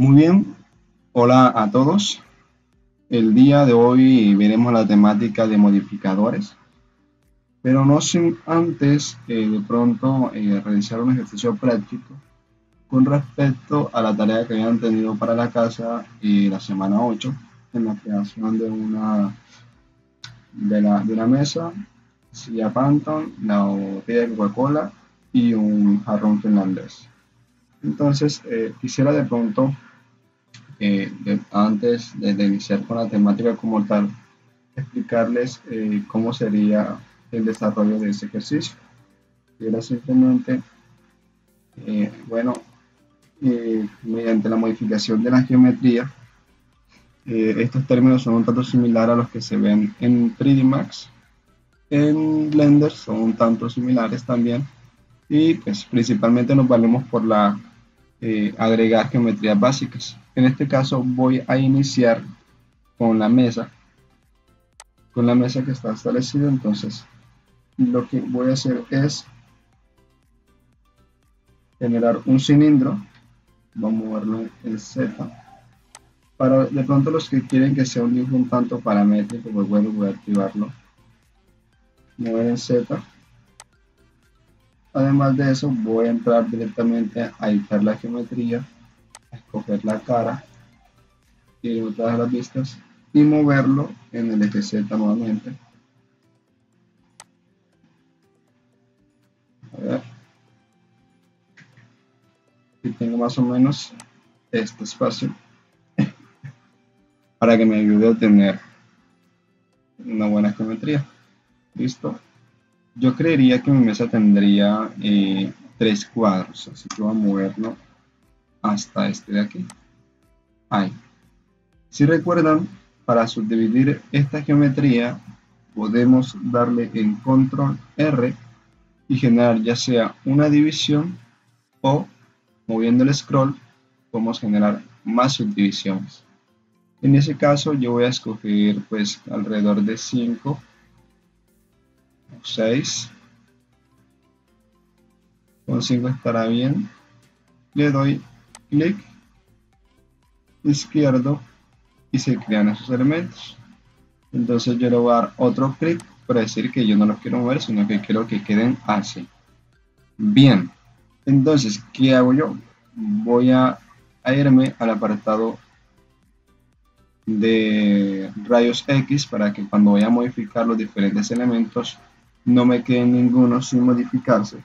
Muy bien, hola a todos. El día de hoy veremos la temática de modificadores, pero no sin antes de pronto realizar un ejercicio práctico con respecto a la tarea que habían tenido para la casa la semana 8 en la creación de una mesa, silla Phantom, la botella de Coca-Cola y un jarrón finlandés. Entonces, quisiera de pronto antes de iniciar con la temática como tal, explicarles cómo sería el desarrollo de ese ejercicio. Y era simplemente, bueno, mediante la modificación de la geometría, estos términos son un tanto similares a los que se ven en 3D Max, en Blender son un tanto similares también, y pues principalmente nos valemos por la agregar geometrías básicas. En este caso voy a iniciar con la mesa que está establecida. Entonces lo que voy a hacer es generar un cilindro, vamos a moverlo en Z. Para de pronto los que quieren que sea un dibujo un tanto paramétrico, pues bueno, voy a activarlo, mover en Z. Además de eso, voy a entrar directamente a editar la geometría, a escoger la cara y todas las vistas y moverlo en el eje Z nuevamente. A ver, y tengo más o menos este espacio para que me ayude a obtener una buena geometría. Listo. Yo creería que mi mesa tendría 3 cuadros, así que voy a moverlo hasta este de aquí. Ahí. Si recuerdan, para subdividir esta geometría podemos darle en control R y generar ya sea una división, o moviendo el scroll podemos generar más subdivisiones. En ese caso yo voy a escoger pues alrededor de 5 o 6. Con 5 estará bien. Le doy clic izquierdo y se crean esos elementos. Entonces yo le voy a dar otro clic para decir que yo no los quiero mover, sino que quiero que queden así. Bien, entonces ¿qué hago yo? Voy a irme al apartado de rayos X para que cuando voy a modificar los diferentes elementos no me quede ninguno sin modificarse.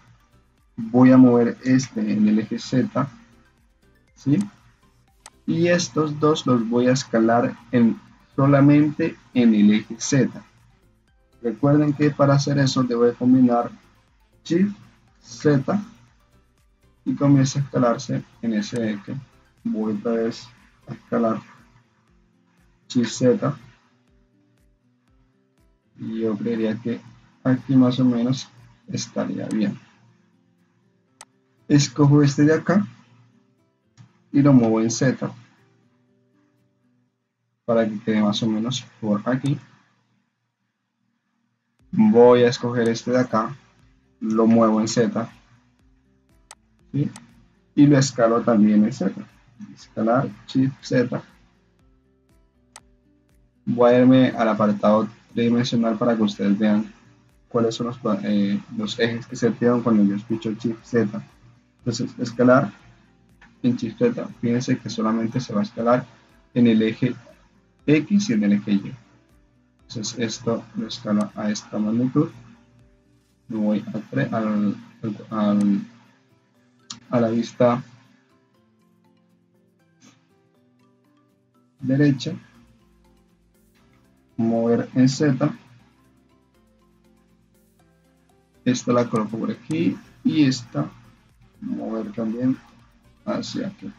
Voy a mover este en el eje Z, ¿sí? Y estos dos los voy a escalar solamente en el eje Z. Recuerden que para hacer eso debo combinar Shift Z y comienza a escalarse en ese eje. Voy otra vez a escalar Shift Z y yo creería que aquí más o menos estaría bien. Escojo este de acá y lo muevo en Z para que quede más o menos por aquí. Voy a escoger este de acá, lo muevo en Z, ¿sí? Y lo escalo también en Z. Escalar, Shift Z. Voy a irme al apartado tridimensional para que ustedes vean cuáles son los ejes que se activan cuando yo escucho Shift Z. Entonces, escalar en Shift Z, fíjense que solamente se va a escalar en el eje X y en el eje Y. Entonces esto lo escalo a esta magnitud. Me voy a la vista derecha, mover en Z. Esta la coloco por aquí y esta mover también hacia aquí.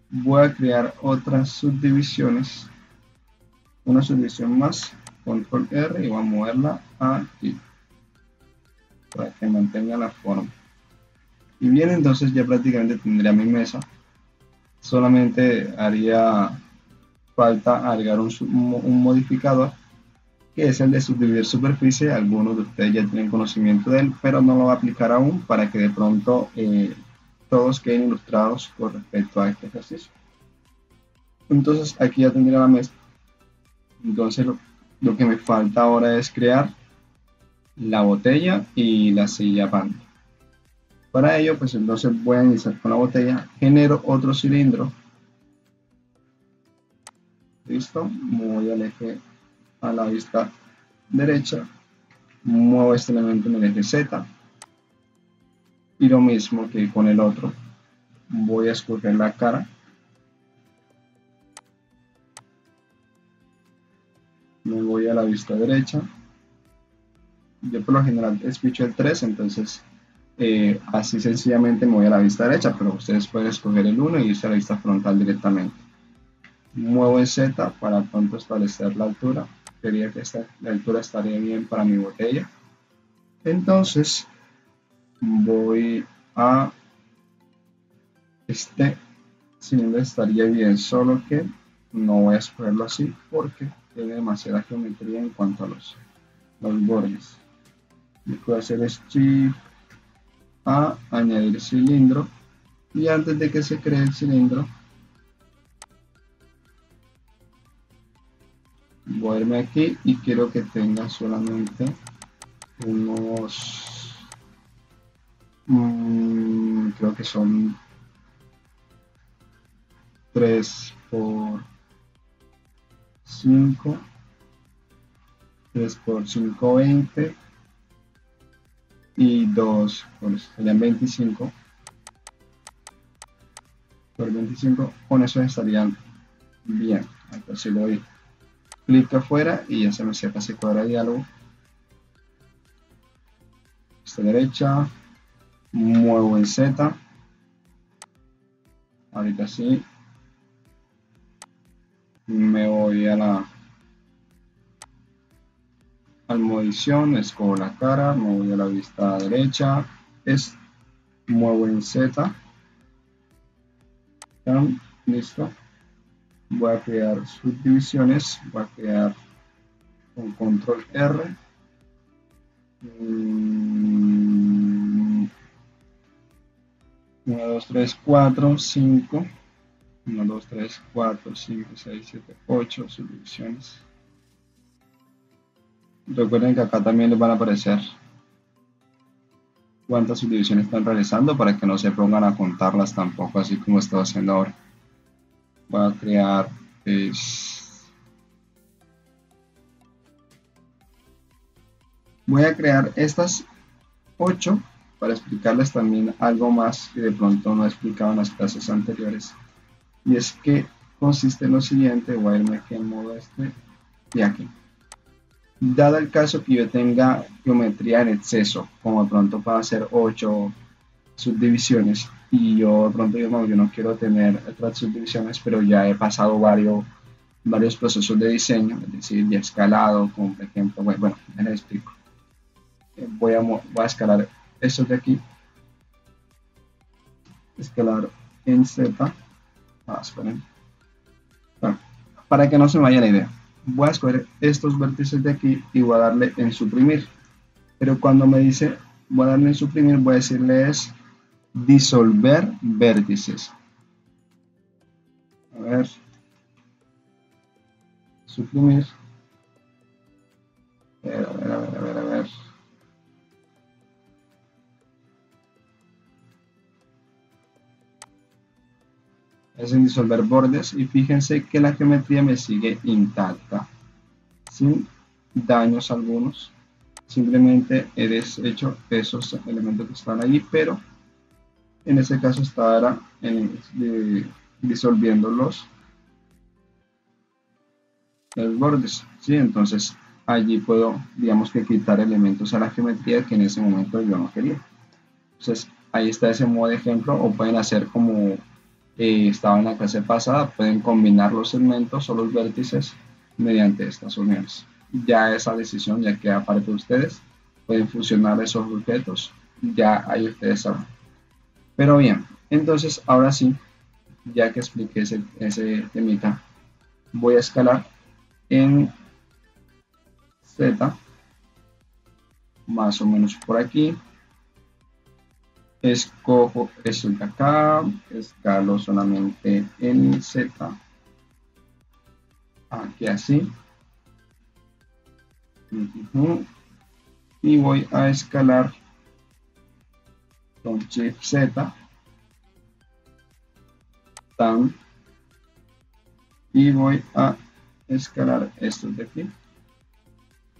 Voy a crear otras subdivisiones, una subdivisión más, control R, y voy a moverla aquí para que mantenga la forma. Y bien, entonces ya prácticamente tendría mi mesa. Solamente haría falta agregar un modificador, que es el de subdividir superficie. Algunos de ustedes ya tienen conocimiento de él, pero no lo va a aplicar aún para que de pronto todos queden ilustrados con respecto a este ejercicio. Entonces aquí ya tendría la mesa. Entonces lo que me falta ahora es crear la botella y la silla banda. Para ello, pues entonces voy a iniciar con la botella, genero otro cilindro. Listo, voy al eje a la vista derecha, muevo este elemento en el eje Z y lo mismo que con el otro, voy a escoger la cara, me voy a la vista derecha. Yo por lo general escucho el 3, entonces así sencillamente me voy a la vista derecha, pero ustedes pueden escoger el 1 y irse a la vista frontal directamente. Muevo en Z para pronto establecer la altura. Quería que la altura estaría bien para mi botella. Entonces voy a este cilindro estaría bien, solo que no voy a escogerlo así porque tiene demasiada geometría en cuanto a los bordes. Lo que voy a hacer es Shift A, añadir cilindro, y antes de que se cree el cilindro voy a irme aquí y quiero que tenga solamente unos creo que son 3 por 5, 3 por 5, 20 y 2 serían 25 por 25. Con eso estarían bien. Entonces le doy clic afuera y ya se me cierra ese cuadro de diálogo. Esta derecha, muevo en Z, ahorita sí, me voy a la modo edición, escojo la cara, me voy a la vista derecha, muevo en Z, listo. Voy a crear subdivisiones, voy a crear con control R. 1, 2, 3, 4, 5. 1, 2, 3, 4, 5, 6, 7, 8 subdivisiones. Recuerden que acá también les van a aparecer cuántas subdivisiones están realizando para que no se pongan a contarlas tampoco, así como estoy haciendo ahora. Voy a crear estas 8 para explicarles también algo más que de pronto no he explicado en las clases anteriores, y es que consiste en lo siguiente. Voy a irme aquí en modo y aquí. Dado el caso que yo tenga geometría en exceso, como de pronto para hacer 8 subdivisiones, y yo de pronto yo no quiero tener otras subdivisiones, pero ya he pasado varios procesos de diseño, es decir, ya he escalado, como por ejemplo, bueno, les explico. Voy a escalar estos de aquí, escalar en Z. Esperen. Bueno, para que no se me vaya la idea, voy a escoger estos vértices de aquí y voy a darle en suprimir, pero cuando me dice voy a darle en suprimir, voy a decirle es disolver vértices. A ver, suprimir, a ver. Es en disolver bordes, y fíjense que la geometría me sigue intacta, sin daños algunos. Simplemente he deshecho esos elementos que están allí, pero en este caso estará disolviendo los bordes, ¿sí? Entonces allí puedo, digamos que quitar elementos a la geometría que en ese momento yo no quería. Entonces ahí está ese modo de ejemplo, o pueden hacer como estaba en la clase pasada, pueden combinar los segmentos o los vértices mediante estas uniones. Ya esa decisión ya queda parte de ustedes, pueden fusionar esos objetos, ya ahí ustedes saben. Pero bien, entonces ahora sí, ya que expliqué ese temita, voy a escalar en Z, más o menos por aquí, escojo esto de acá, escalo solamente en Z, aquí así, y voy a escalar con Shift Z, tan, y voy a escalar estos de aquí.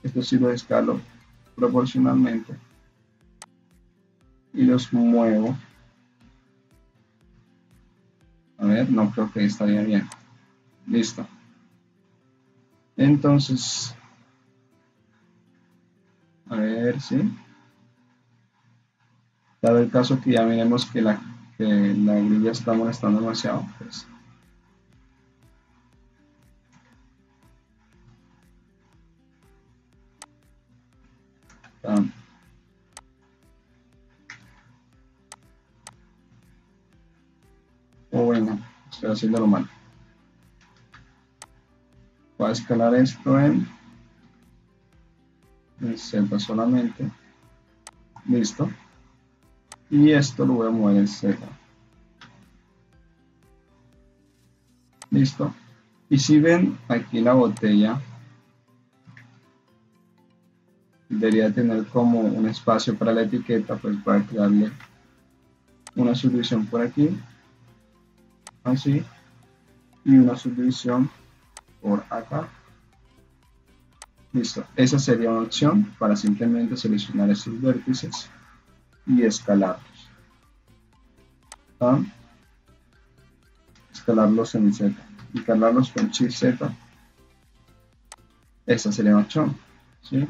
Esto sí lo escalo proporcionalmente y los muevo. A ver, no creo que estaría bien. Listo. Entonces, a ver si. Dado el caso que ya miremos que la grilla está molestando demasiado, pues. O bueno, estoy haciéndolo mal. Voy a escalar esto en Z solamente. Listo. Y esto lo voy a mover en Z. Listo. Y si ven aquí la botella, debería tener como un espacio para la etiqueta, pues voy a crearle una subdivisión por aquí, así, y una subdivisión por acá. Listo, esa sería una opción para simplemente seleccionar estos vértices y escalarlos. Escalarlos en Z y escalarlos con Shift Z. Esa sería una opción, ¿sí?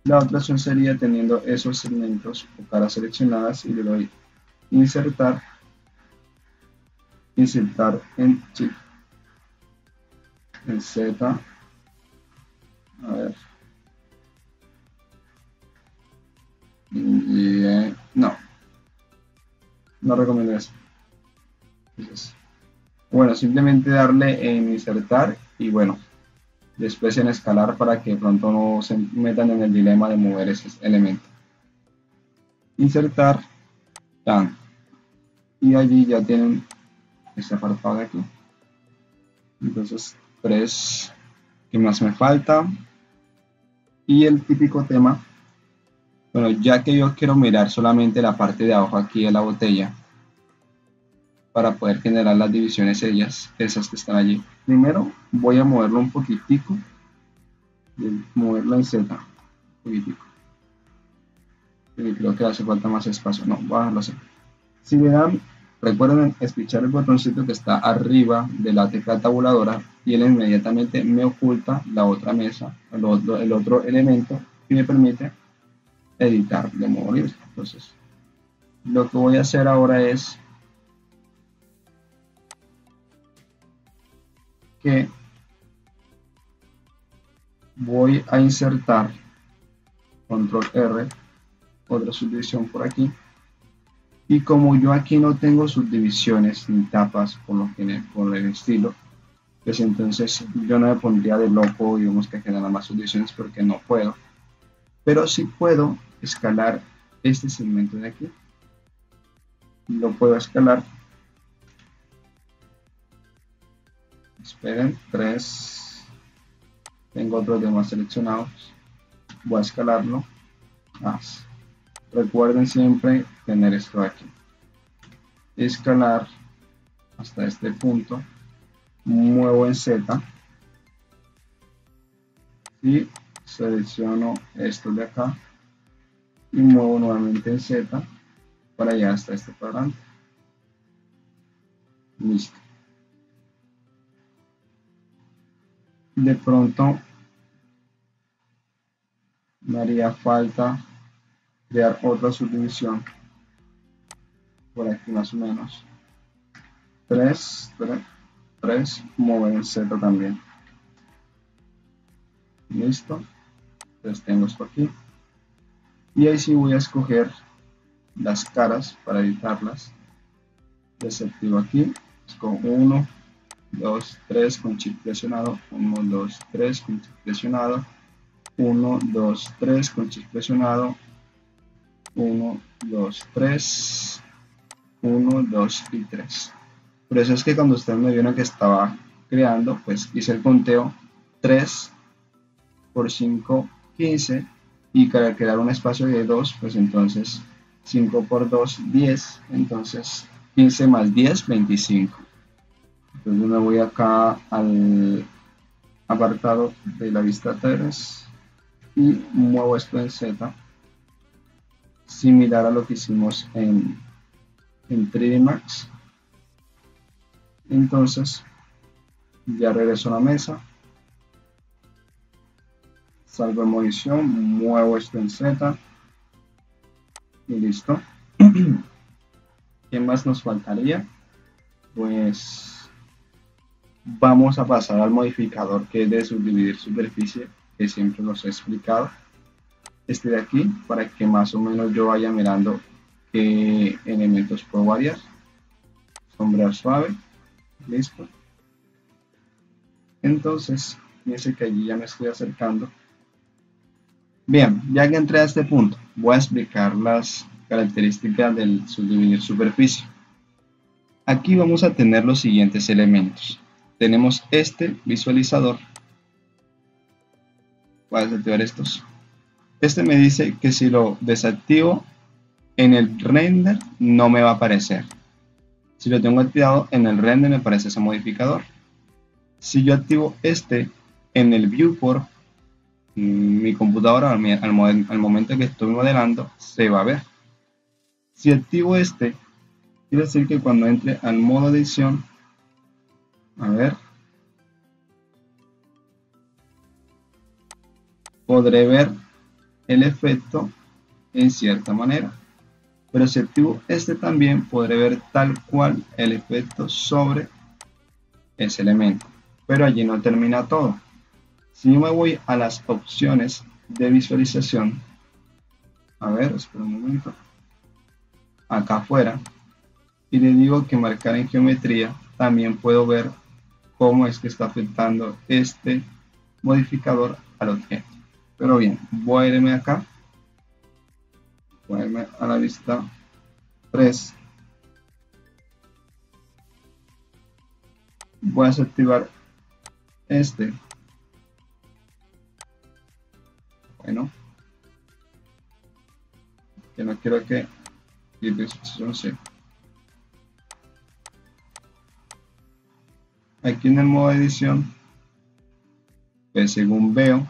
La otra opción sería teniendo esos segmentos o caras seleccionadas y le doy insertar en Shift, en Z. A ver. No recomiendo eso. Entonces, bueno, simplemente darle en insertar y bueno, después en escalar para que de pronto no se metan en el dilema de mover ese elemento. Insertar, tan, y allí ya tienen este apartado de aquí. Entonces, 3, ¿qué más me falta? Y el típico tema, bueno, ya que yo quiero mirar solamente la parte de abajo aquí de la botella, para poder generar las divisiones esas que están allí. Primero voy a moverlo un poquitico, moverlo en Z, un poquitico. Y creo que hace falta más espacio, no, voy a dejarlo así. Si le dan, recuerden espichar el botoncito que está arriba de la tecla tabuladora y él inmediatamente me oculta la otra mesa, el otro elemento y me permite editar de modo libre. Entonces, lo que voy a hacer ahora es que voy a insertar control R, otra subdivisión por aquí, y como yo aquí no tengo subdivisiones ni tapas por el estilo, pues entonces yo no me pondría de loco, digamos, que generar más subdivisiones porque no puedo, pero sí puedo escalar este segmento de aquí, lo puedo escalar, esperen, 3, tengo otros demás seleccionados, voy a escalarlo más. Recuerden siempre tener esto aquí, escalar hasta este punto, muevo en Z y selecciono esto de acá y muevo nuevamente en Z para allá hasta este cuadrante. Listo. De pronto me haría falta crear otra subdivisión por aquí más o menos. 3, mover en Z también. Listo. Entonces tengo esto aquí. Y ahí sí voy a escoger las caras para editarlas. Desactivo aquí. Escojo 1, 2, 3 con Shift presionado. 1, 2, 3 con Shift presionado. 1, 2, 3 con Shift presionado. 1, 2, 3, 1, 2 y 3. Por eso es que cuando ustedes me vieron que estaba creando, pues hice el conteo 3 por 5, 15, y para crear un espacio de 2, pues entonces 5 por 2, 10, entonces 15 más 10, 25. Entonces me voy acá al apartado de la vista 3 y muevo esto en Z, similar a lo que hicimos en 3D Max. Entonces ya regreso a la mesa, salgo en edición, muevo esto en Z y listo. ¿Qué más nos faltaría? Pues vamos a pasar al modificador que es de subdividir superficie, que siempre los he explicado. Este de aquí, para que más o menos yo vaya mirando qué elementos puedo variar. Sombrear suave, listo. Entonces, fíjense que allí ya me estoy acercando. Bien, ya que entré a este punto, voy a explicar las características del subdividir superficie. Aquí vamos a tener los siguientes elementos. Tenemos este visualizador. Voy a desactivar estos. Este me dice que si lo desactivo en el render no me va a aparecer. Si lo tengo activado en el render me aparece ese modificador. Si yo activo este en el viewport, mi computadora al momento que estoy modelando se va a ver. Si activo este, quiere decir que cuando entre al modo edición, a ver, podré ver el efecto en cierta manera. Pero si activo este también, podré ver tal cual el efecto sobre ese elemento. Pero allí no termina todo. Si yo me voy a las opciones de visualización, a ver, espera un momento, acá afuera, y le digo que marcar en geometría, también puedo ver cómo es que está afectando este modificador al objeto. Pero bien, voy a irme acá, voy a irme a la vista 3, voy a desactivar este, bueno, que no quiero que aquí en el modo edición, pues según veo,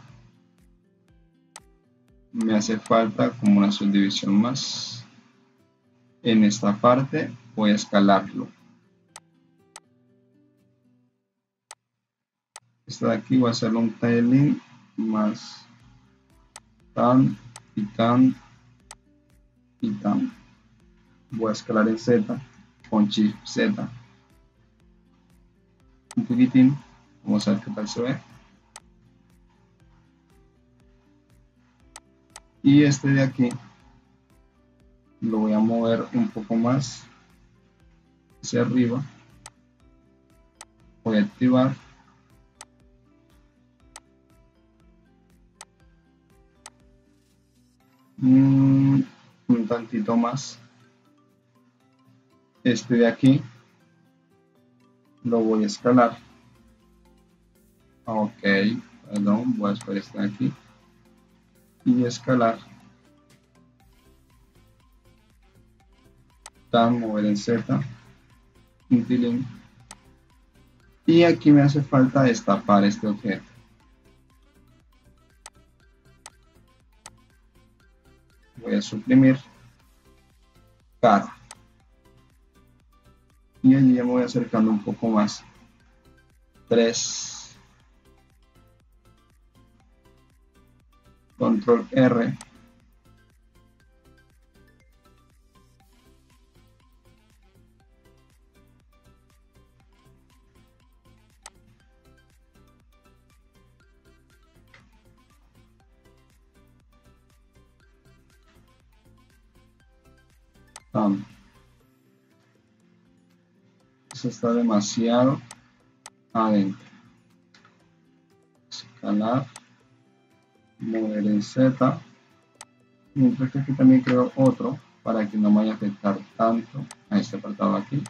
me hace falta como una subdivisión más. En esta parte voy a escalarlo. Esta de aquí voy a hacerlo un tiling más tan y tan y tan. Voy a escalar en Z con Shift Z un poquitín. Vamos a ver qué tal se ve. Y este de aquí lo voy a mover un poco más hacia arriba. Voy a activar un tantito más. Este de aquí lo voy a escalar. Ok, perdón, voy a esperar este de aquí y escalar. Tan, mover en Z, un tilín. Y aquí me hace falta destapar este objeto. Voy a suprimir cara. Y allí ya me voy acercando un poco más. 3. Control R. Eso está demasiado adentro. Escalar, mover en Z Mientras que aquí también creo otro para que no me vaya a afectar tanto a este apartado aquí.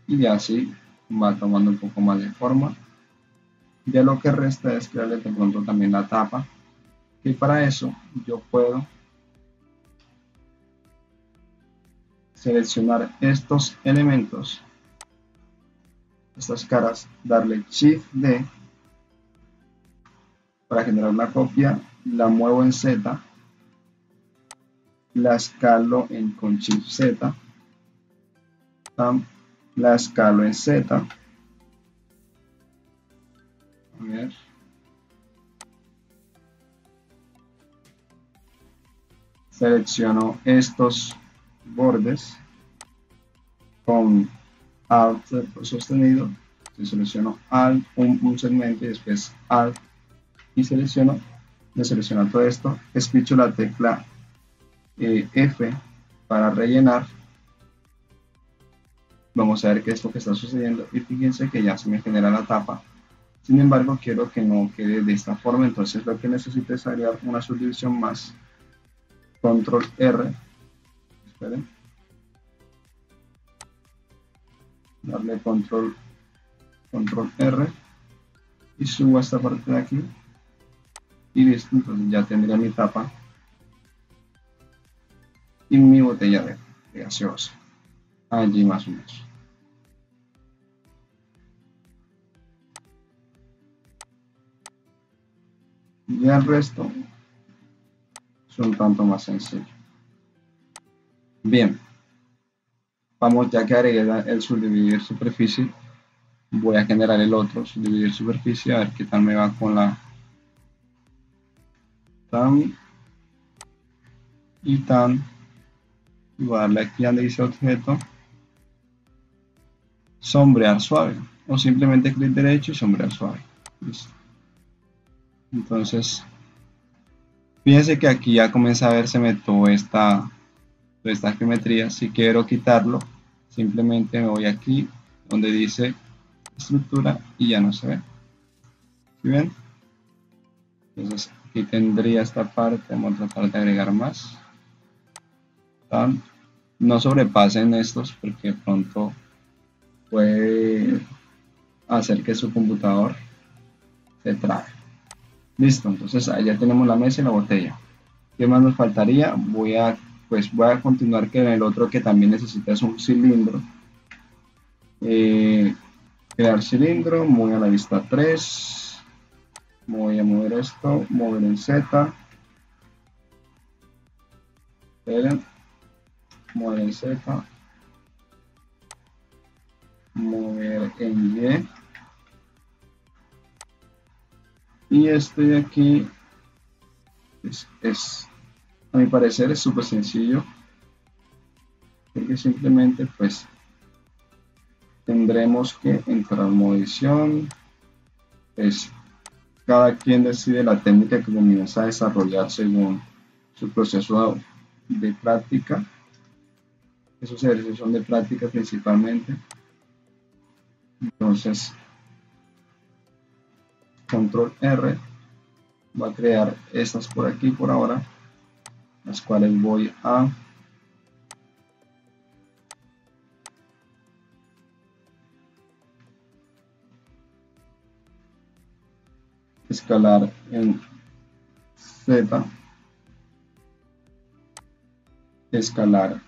Y así va tomando un poco más de forma. Ya lo que resta es crearle de pronto también la tapa. Y para eso yo puedo seleccionar estos elementos, estas caras, darle Shift D para generar una copia, la muevo en Z, la escalo con Shift Z, la escalo en Z, a ver, selecciono estos bordes con Alt sostenido, selecciono Alt, un segmento y después Alt y selecciono, me selecciona todo esto, escucho la tecla F para rellenar. Vamos a ver qué es lo que está sucediendo y fíjense que ya se me genera la tapa. Sin embargo, quiero que no quede de esta forma, entonces lo que necesito es agregar una subdivisión más. Control R, esperen, darle control R y subo esta parte de aquí y listo. Entonces ya tendría mi tapa y mi botella de gaseosa allí más o menos. Y el resto es un tanto más sencillo. Bien, vamos, ya que agregué el subdividir superficie, voy a generar el otro subdividir superficie, a ver qué tal me va con la tan y tan. Y voy a darle aquí donde dice objeto, sombrear suave, o simplemente clic derecho y sombrear suave. Listo. Entonces, fíjense que aquí ya comienza a verse toda esta geometría. Si quiero quitarlo, simplemente me voy aquí donde dice estructura y ya no se ve. ¿Sí ven? Entonces aquí tendría esta parte, vamos a tratar de agregar más. No sobrepasen estos porque de pronto puede hacer que su computador se trabe. Listo, entonces ahí ya tenemos la mesa y la botella. ¿Qué más nos faltaría? Voy a continuar que en el otro que también necesita es un cilindro. Crear cilindro, voy a la vista 3. Voy a mover esto, mover en Z. Esperen, mover en Z. Mover en Y. Y este de aquí a mi parecer es súper sencillo, porque simplemente pues tendremos que entrar en modo edición. Pues cada quien decide la técnica que comienza a desarrollar según su proceso de práctica. Esos ejercicios son de práctica principalmente. Entonces, control R va a crear estas por aquí por ahora, las cuales voy a escalar en Z, escalar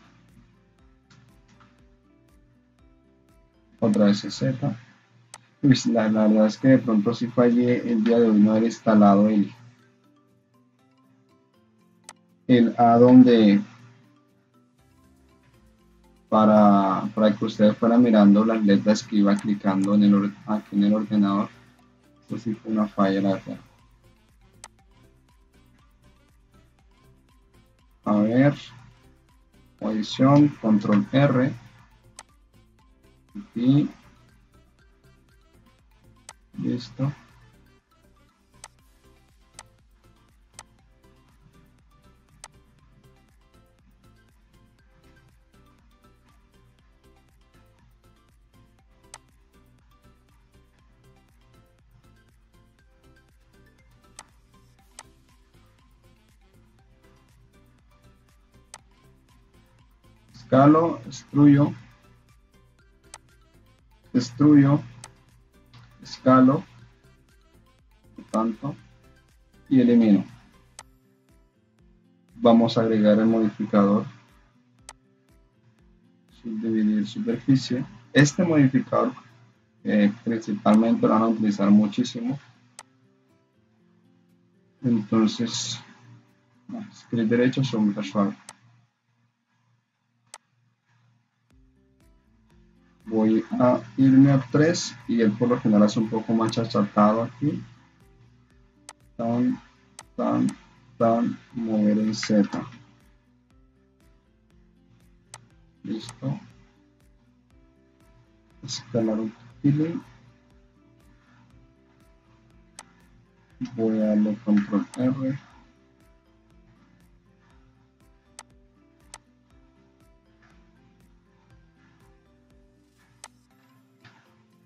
otra vez en Z. Pues la verdad es que de pronto sí fallé el día de hoy no haber instalado el add-on para que ustedes fueran mirando las letras que iba clicando aquí en el ordenador. Esto sí fue una falla, la verdad. A ver, edición, control R y listo. escalo, destruyo, escalo, tanto, y elimino. Vamos a agregar el modificador subdividir superficie. Este modificador principalmente lo van a utilizar muchísimo. Entonces, clic derecho, sombra suave. Voy a irme a 3 y él por lo general es un poco más achatado aquí. Mover en Z. Listo. Escalar un poquito. Voy a darle control R.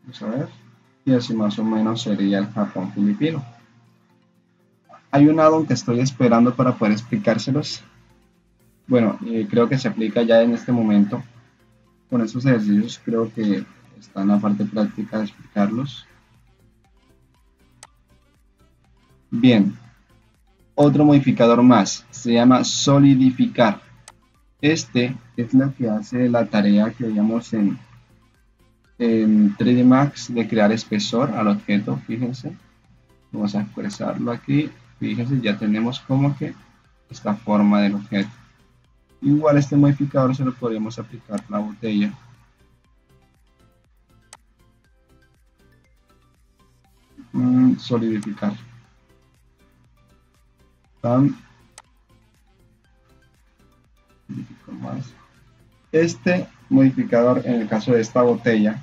Vamos a ver. Y así más o menos sería el Japón filipino. Hay un addon que estoy esperando para poder explicárselos. Bueno, creo que se aplica ya en este momento. Con estos ejercicios creo que está en la parte práctica de explicarlos. Bien, otro modificador más, se llama solidificar. Este es lo que hace la tarea que veíamos en 3D Max de crear espesor al objeto. Fíjense, vamos a expresarlo aquí. Fíjense, ya tenemos como que esta forma del objeto. Igual este modificador se lo podríamos aplicar a la botella. Solidificar. Este modificador, en el caso de esta botella,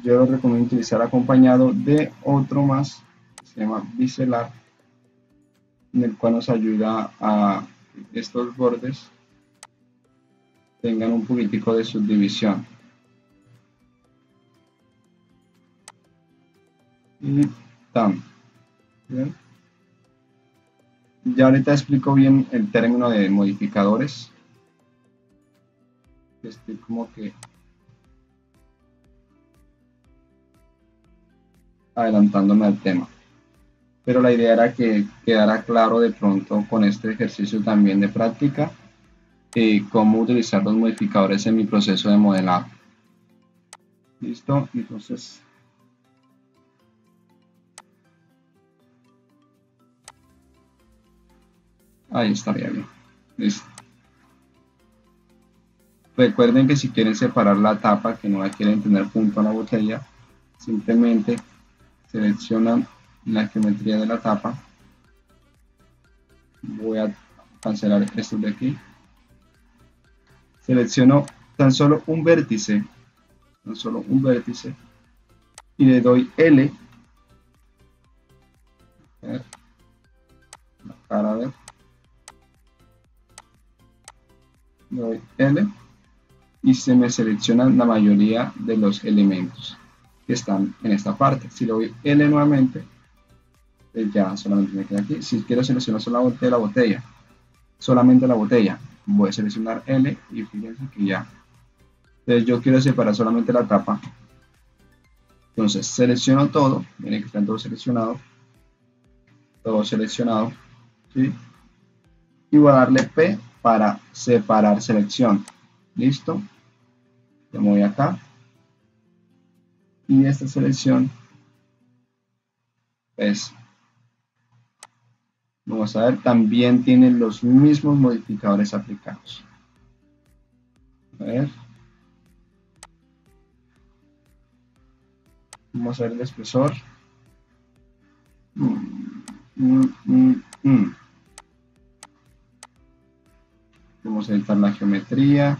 yo lo recomiendo utilizar acompañado de otro más que se llama biselar, en el cual nos ayuda a que estos bordes tengan un poquitico de subdivisión. Y ¿bien? Ya ahorita explico bien el término de modificadores. Estoy como que adelantándome al tema. Pero la idea era que quedara claro de pronto con este ejercicio también de práctica cómo utilizar los modificadores en mi proceso de modelado. ¿Listo? Entonces, ahí estaría bien. Listo. Recuerden que si quieren separar la tapa, que no la quieren tener junto a la botella, simplemente seleccionan la geometría de la tapa. Voy a cancelar esto de aquí. Selecciono tan solo un vértice, y le doy L. A ver, la cara, a ver. Le doy L y se me seleccionan la mayoría de los elementos que están en esta parte. Si le doy L nuevamente, ya solamente me queda aquí. Si quiero seleccionar solamente la botella, voy a seleccionar L y fíjense que ya. Entonces yo quiero separar solamente la tapa. Entonces selecciono todo, miren que están todos seleccionados, ¿sí? Y voy a darle P para separar selección. Listo. Ya me voy acá. Y esta selección, pues, vamos a ver, también tiene los mismos modificadores aplicados. A ver. Vamos a ver el espesor. Vamos a editar la geometría.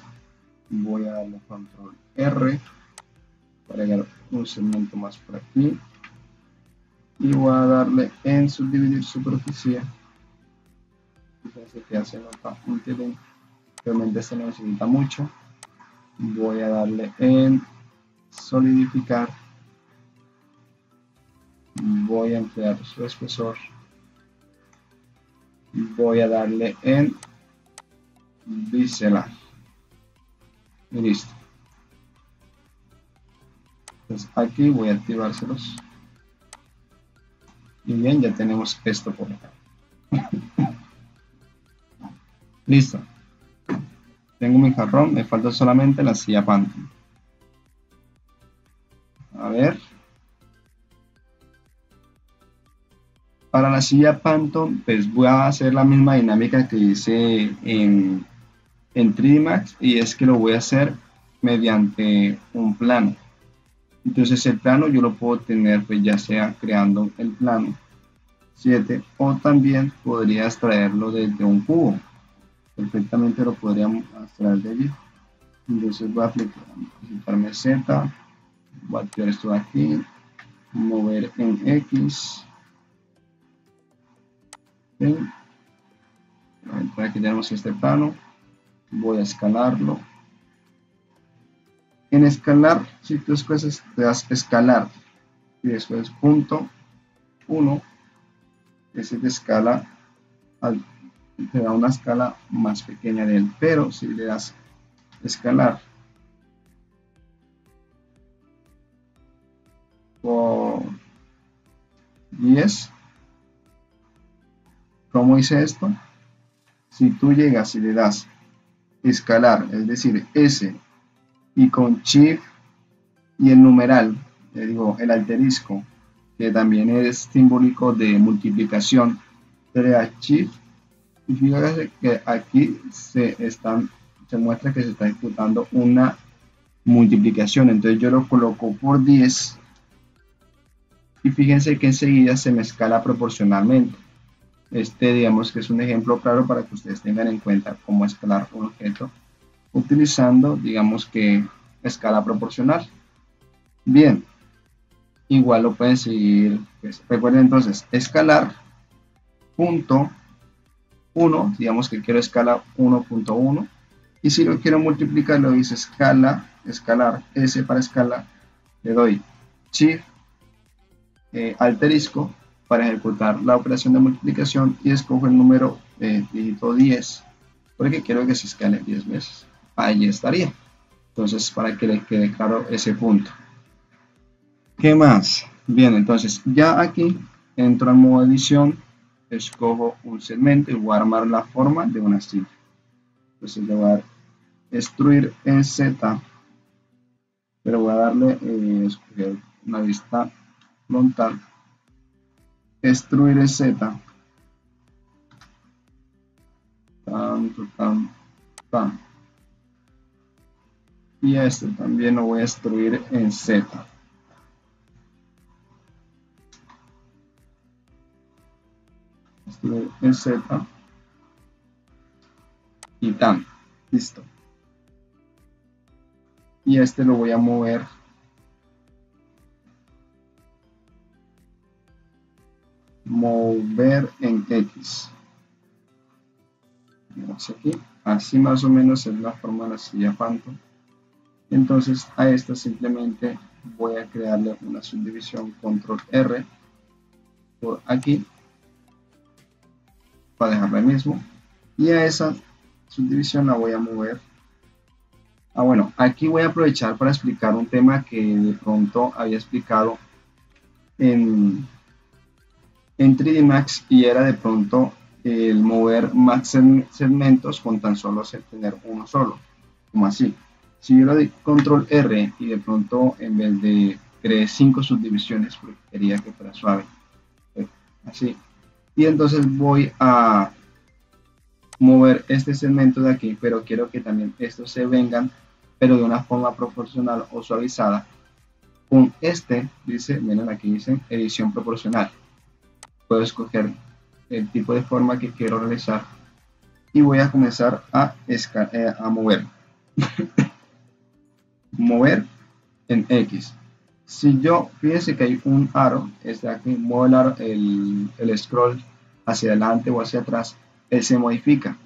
Voy a darle control R para agregar un segmento más por aquí. Y voy a darle en subdividir superficie. Fíjense que hace nota un tilín. Realmente se necesita mucho. Voy a darle en solidificar. Voy a emplear su espesor. Voy a darle en biselar. Y listo. Entonces aquí voy a activárselos. Y bien, ya tenemos esto por acá. Listo. Tengo mi jarrón, me falta solamente la silla Phantom. A ver. Para la silla Phantom, pues voy a hacer la misma dinámica que hice en 3D Max, y es que lo voy a hacer mediante un plano. Entonces el plano yo lo puedo tener pues ya sea creando el plano 7, o también podría extraerlo desde un cubo. Perfectamente lo podríamos extraer de allí. Entonces voy a aplicarme Z, voy a activar esto de aquí, mover en X. Bien. Aquí tenemos este plano, voy a escalarlo. En escalar, si tú escoges, te das escalar y después punto 1, ese te escala, te da una escala más pequeña de él. Pero si le das escalar por 10, ¿cómo hice esto? Si tú llegas y le das escalar, es decir, S, y con Shift y el numeral, le digo el asterisco, que también es simbólico de multiplicación, le das Shift, y fíjate que aquí se muestra que se está ejecutando una multiplicación. Entonces yo lo coloco por 10 y fíjense que enseguida se me escala proporcionalmente. Digamos que es un ejemplo claro para que ustedes tengan en cuenta cómo escalar un objeto utilizando, digamos que, escala proporcional. Bien, igual lo pueden seguir, pues, recuerden entonces, escalar punto 1, digamos que quiero escala 1.1, y si lo quiero multiplicar, lo dice escalar, S para escala, le doy Shift, asterisco, para ejecutar la operación de multiplicación, y escojo el número dígito 10, porque quiero que se escale 10 veces. Ahí estaría. Entonces, para que le quede claro ese punto. ¿Qué más? Bien, entonces ya aquí entro en modo edición, escojo un segmento y voy a armar la forma de una silla. Entonces le voy a dar extruir en Z, pero voy a darle escoger una vista frontal, extruir en Z, y a este también lo voy a extruir en Z. Extruir en Z y tan, listo. Y este lo voy a mover en X. Aquí, así más o menos es la forma de la silla Phantom. Entonces a esta simplemente voy a crearle una subdivisión, control R por aquí para dejarla mismo, y a esa subdivisión la voy a mover. Bueno, aquí voy a aprovechar para explicar un tema que de pronto había explicado en 3D Max, y era de pronto el mover más segmentos con tan solo tener uno solo, como así. Si yo le doy control R y de pronto en vez de crear 5 subdivisiones, porque quería que fuera suave, así, y entonces voy a mover este segmento de aquí, pero quiero que también estos se vengan, pero de una forma proporcional o suavizada. Con dice, miren aquí dice edición proporcional, puedo escoger el tipo de forma que quiero realizar y voy a comenzar a mover. Mover en X. Si yo, fíjense que hay un aro, aquí, muevo el scroll hacia adelante o hacia atrás, él se modifica.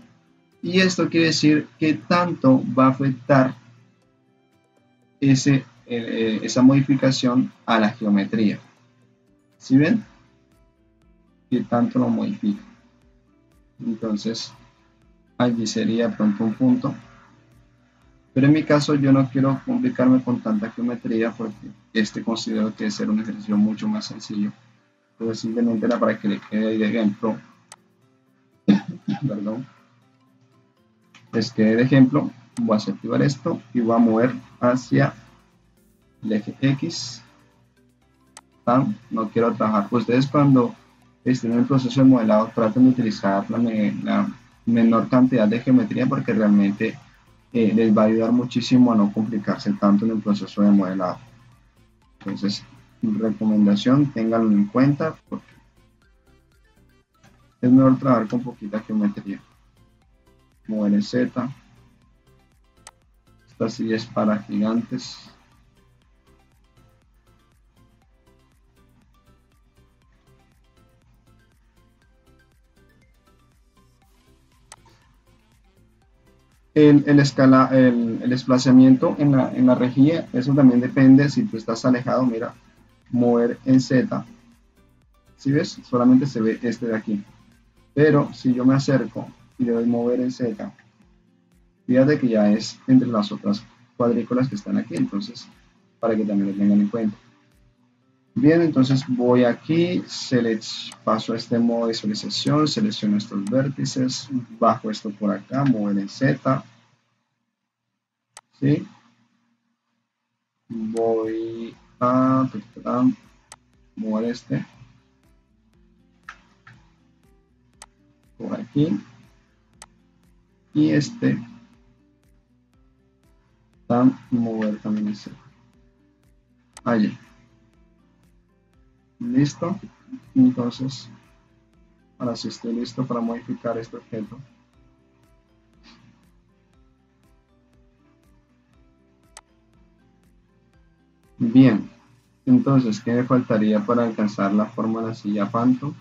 Y esto quiere decir que tanto va a afectar esa modificación a la geometría. ¿Sí ven? Que tanto lo modifica. Entonces, allí sería de pronto un punto. Pero en mi caso yo no quiero complicarme con tanta geometría porque considero que es ser un ejercicio mucho más sencillo. Entonces simplemente era para que le quede ahí de ejemplo, perdón, les quede de ejemplo, voy a desactivar esto y voy a mover hacia el eje X. No quiero trabajar. Ustedes cuando estén en el proceso de modelado traten de utilizar la menor cantidad de geometría porque realmente les va a ayudar muchísimo a no complicarse tanto en el proceso de modelado. Entonces, mi recomendación, ténganlo en cuenta porque es mejor trabajar con poquita geometría. Mover en Z. Esta sí es para gigantes. El desplazamiento en la rejilla, eso también depende si tú estás alejado. Mira, mover en Z, si ves, solamente se ve este de aquí, pero si yo me acerco y le doy mover en Z, fíjate que ya es entre las otras cuadrículas que están aquí, entonces para que también lo tengan en cuenta. Bien, entonces voy aquí, paso a este modo de visualización, selecciono estos vértices, bajo esto por acá, mover en Z, ¿sí? Voy a mover este por aquí y mover también en Z. Allí. Listo. Entonces, ahora sí estoy listo para modificar este objeto. Bien, entonces, ¿qué me faltaría para alcanzar la forma de la silla Phantom?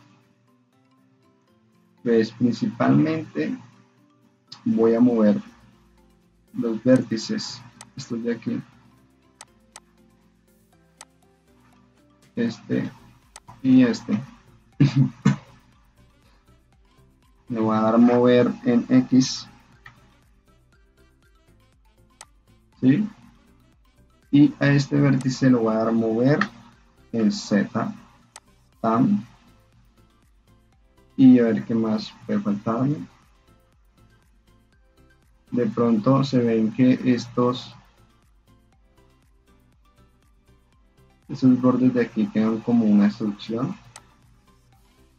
Pues principalmente voy a mover los vértices, estos de aquí, y le voy a dar mover en X, ¿sí? Y a este vértice lo voy a dar mover en Z, tam, y a ver qué más puede faltarme. De pronto se ven que esos bordes de aquí quedan como una extrusión.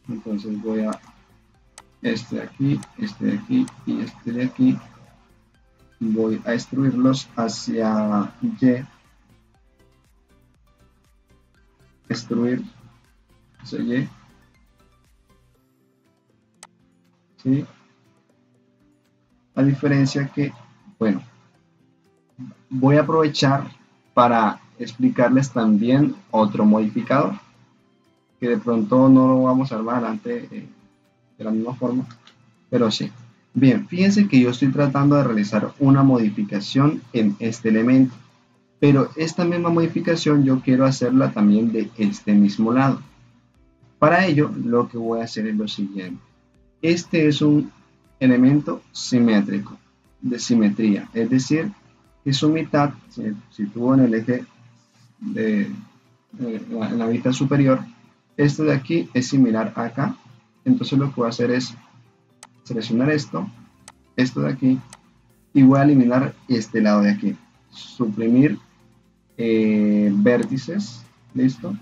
Entonces voy a este de aquí y este de aquí. Voy a extruirlos hacia Y. Extruir hacia Y. ¿Sí? A diferencia que, bueno, voy a aprovechar para explicarles también otro modificador que de pronto no lo vamos a ver más adelante de la misma forma, pero sí. Bien, fíjense que yo estoy tratando de realizar una modificación en este elemento, pero esta misma modificación yo quiero hacerla también de este mismo lado. Para ello, lo que voy a hacer es lo siguiente. Este es un elemento simétrico, de simetría, es decir, que su mitad se sitúa en el eje en la vista superior. Esto de aquí es similar a acá, entonces lo que voy a hacer es seleccionar esto de aquí, y voy a eliminar este lado de aquí, suprimir vértices, listo,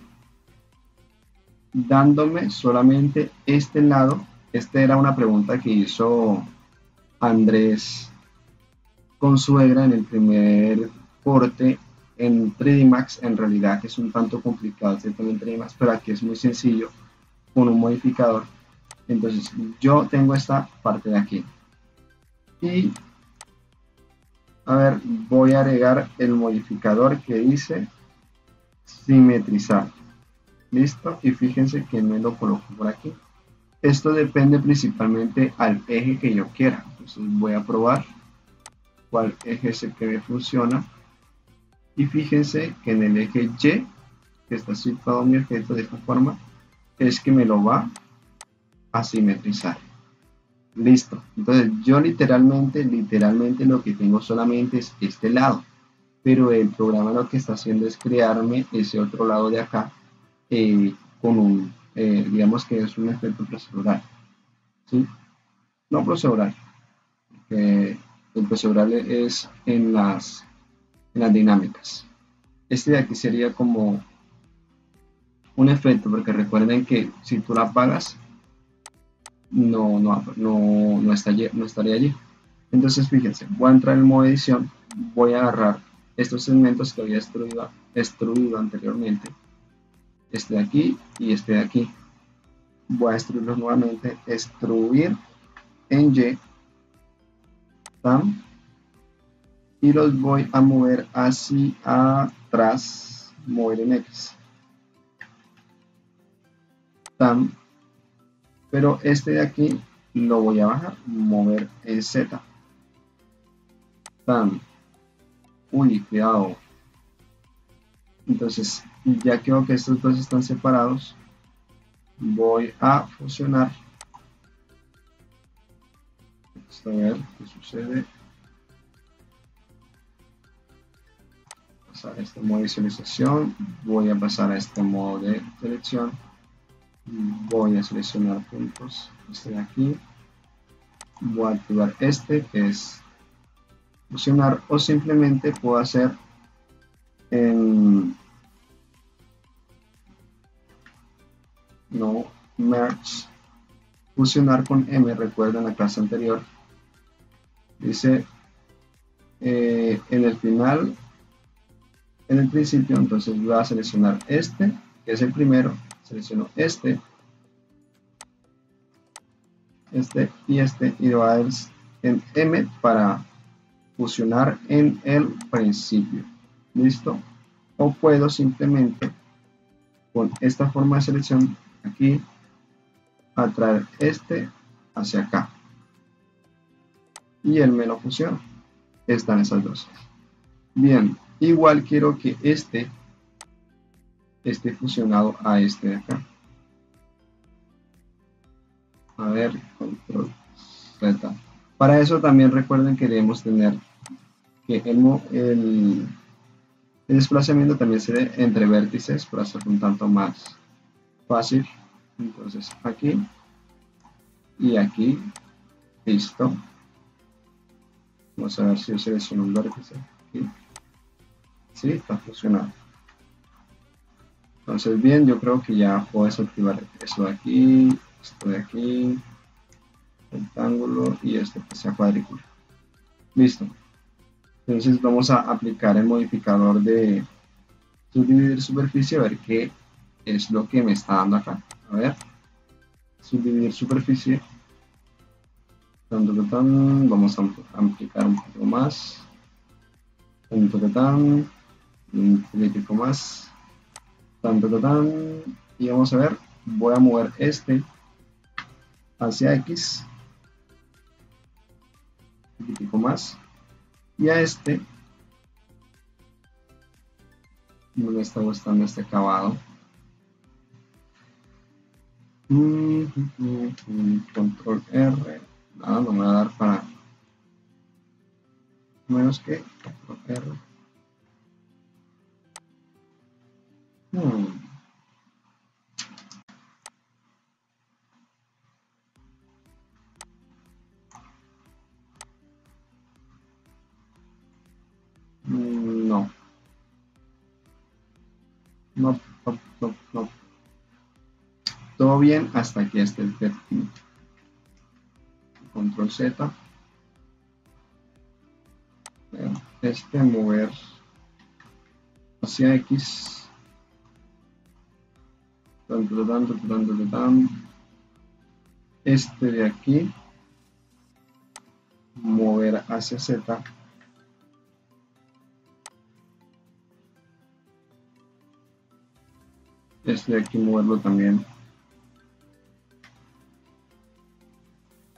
dándome solamente este lado. Esta era una pregunta que hizo Andrés Consuegra en el primer corte en 3D Max. En realidad que es un tanto complicado en 3D Max, pero aquí es muy sencillo con un modificador. Entonces yo tengo esta parte de aquí y a ver, voy a agregar el modificador que dice simetrizar. Listo, y fíjense que me lo coloco por aquí. Esto depende principalmente al eje que yo quiera. Entonces voy a probar cuál eje es el que me funciona. Y fíjense que en el eje Y, que está situado mi objeto de esta forma, es que me lo va a simetrizar. Listo. Entonces yo literalmente lo que tengo solamente es este lado, pero el programa lo que está haciendo es crearme ese otro lado de acá con un, digamos que es un efecto procedural, ¿sí? No procedural, el procedural es en las dinámicas. Este de aquí sería como un efecto, porque recuerden que si tú la apagas, no estaría allí. Entonces fíjense, voy a entrar en modo edición, voy a agarrar estos segmentos que había extruido anteriormente, este de aquí y este de aquí. Voy a extruirlos nuevamente, extruir en Y, ¿tam? Y los voy a mover hacia atrás, mover en X, ¿tam? Pero este de aquí lo voy a bajar, mover en Z, ¿tam? Uy, cuidado. Entonces, ya que veo que estos dos están separados, voy a fusionar. Vamos a ver qué sucede. Pasar a este modo de visualización. Voy a pasar a este modo de selección. Voy a seleccionar puntos. Este de aquí. Voy a activar este que es fusionar, o simplemente puedo hacer en no merge, fusionar con M. Recuerden la clase anterior, dice en el final, en el principio. Entonces voy a seleccionar este que es el primero, selecciono este y lo voy a dar en M para fusionar en el principio. Listo. O puedo simplemente con esta forma de selección aquí atraer este hacia acá y él me lo fusiona. Están esas dos. Bien, igual quiero que este esté fusionado a este de acá. A ver, control Z. Para eso también recuerden que debemos tener que el desplazamiento también se dé entre vértices para hacer un tanto más fácil. Entonces aquí y aquí, listo. Vamos a ver si yo selecciono un vértice aquí. Sí, está fusionado. Entonces bien, yo creo que ya puedo desactivar esto de aquí, esto de aquí, rectángulo y este que sea cuadrícula. Listo. Entonces vamos a aplicar el modificador de subdividir superficie, a ver qué es lo que me está dando acá. A ver, subdividir superficie. Vamos a ampliar un poco más. Un poquitico más. Y vamos a ver, voy a mover este hacia X. Un poquitico más. Y a este no me está gustando este acabado. Control R. Nada, no me va a dar para menos que control R. No. No. Todo bien hasta que esté el perfil. Control Z. Mover hacia X. Este de aquí. Mover hacia Z. Este de aquí moverlo también.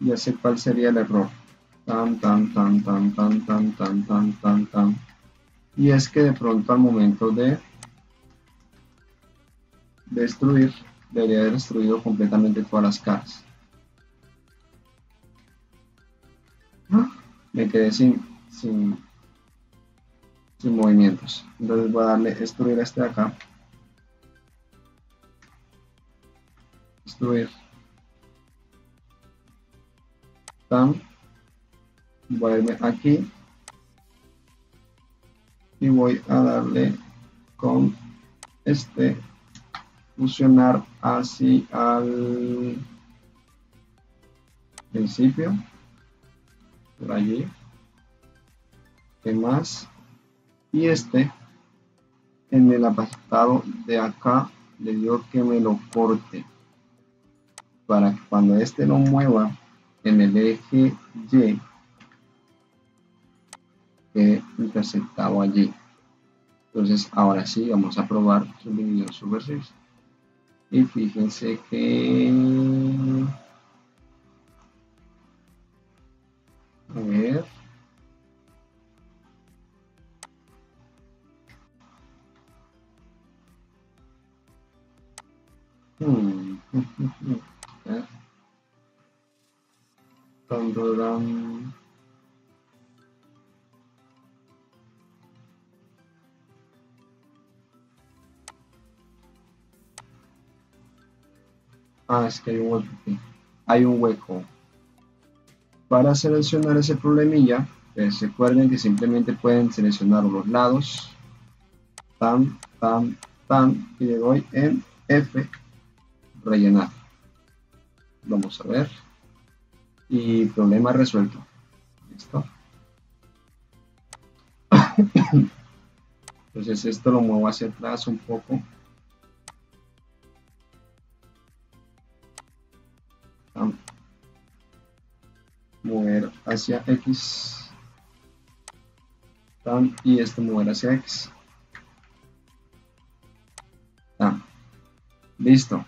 Ya sé cuál sería el error. Y es que de pronto al momento de destruir, debería haber destruido completamente todas las caras. Me quedé sin movimientos. Entonces voy a darle extruir a este de acá. Extruir. Tan. Voy a irme aquí. Y voy a darle con este fusionar así al principio. Por allí. ¿Qué más? Y este en el apartado de acá le digo que me lo corte para que cuando este lo mueva en el eje Y quede interceptado allí. Entonces ahora sí vamos a probar subdividir subversives y fíjense que a ver es que hay un hueco aquí. Hay un hueco. Para seleccionar ese problemilla, pues recuerden que simplemente pueden seleccionar los lados, tan, tan, tan, y le doy en F, rellenar. Vamos a ver. Y problema resuelto. Listo. Entonces esto lo muevo hacia atrás un poco. Mover hacia X. Y esto mover hacia X. Listo.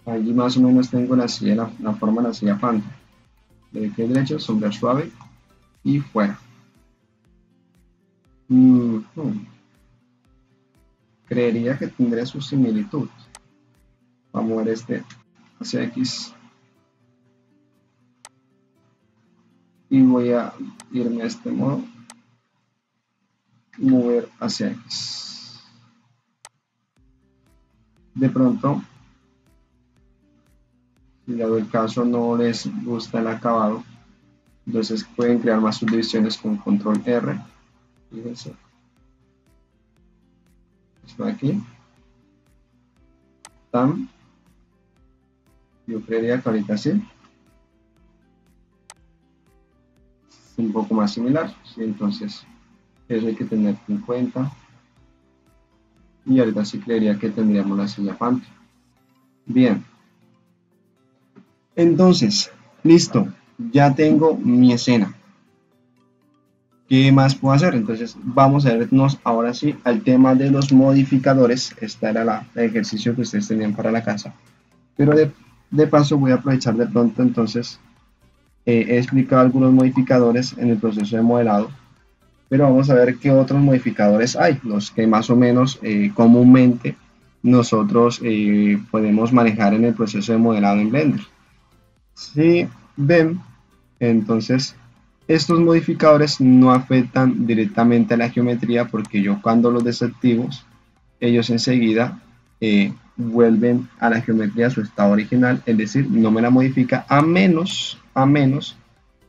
Allí más o menos tengo la silla, la forma de la silla Phantom. De clic derecho, sombra suave y fuera. Creería que tendré su similitud. Vamos a mover este hacia X. Y voy a irme a este modo. Mover hacia X. De pronto, si dado el caso no les gusta el acabado, entonces pueden crear más subdivisiones con control R. Fíjense. Esto de aquí. Tan. Yo creería que ahorita sí. Es un poco más similar. ¿Sí? Entonces, eso hay que tener en cuenta. Y ahorita sí creería que tendríamos la silla Phantom. Bien. Entonces, listo. Ya tengo mi escena. ¿Qué más puedo hacer? Entonces vamos a irnos ahora sí al tema de los modificadores. Este era el ejercicio que ustedes tenían para la casa. Pero de paso voy a aprovechar de pronto entonces. He explicado algunos modificadores en el proceso de modelado. Pero vamos a ver qué otros modificadores hay. Los que más o menos comúnmente nosotros podemos manejar en el proceso de modelado en Blender. Si ven, entonces estos modificadores no afectan directamente a la geometría porque yo cuando los desactivo, ellos enseguida vuelven a la geometría a su estado original, es decir, no me la modifica a menos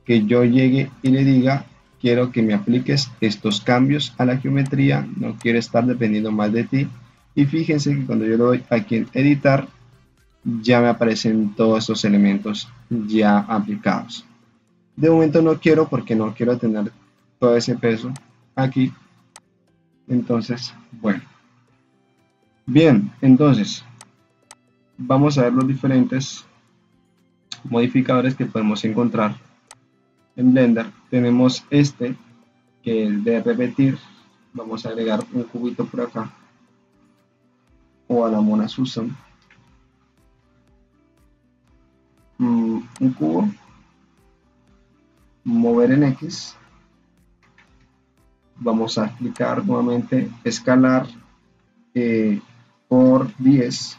que yo llegue y le diga quiero que me apliques estos cambios a la geometría, no quiero estar dependiendo más de ti. Y fíjense que cuando yo le doy aquí en editar, ya me aparecen todos estos elementos ya aplicados. De momento no quiero porque no quiero tener todo ese peso aquí. Entonces, bueno. Bien, entonces vamos a ver los diferentes modificadores que podemos encontrar en Blender. Tenemos este que es de repetir. Vamos a agregar un cubito por acá o a la mona Susan. Un cubo, mover en X. Vamos a aplicar nuevamente escalar por 10.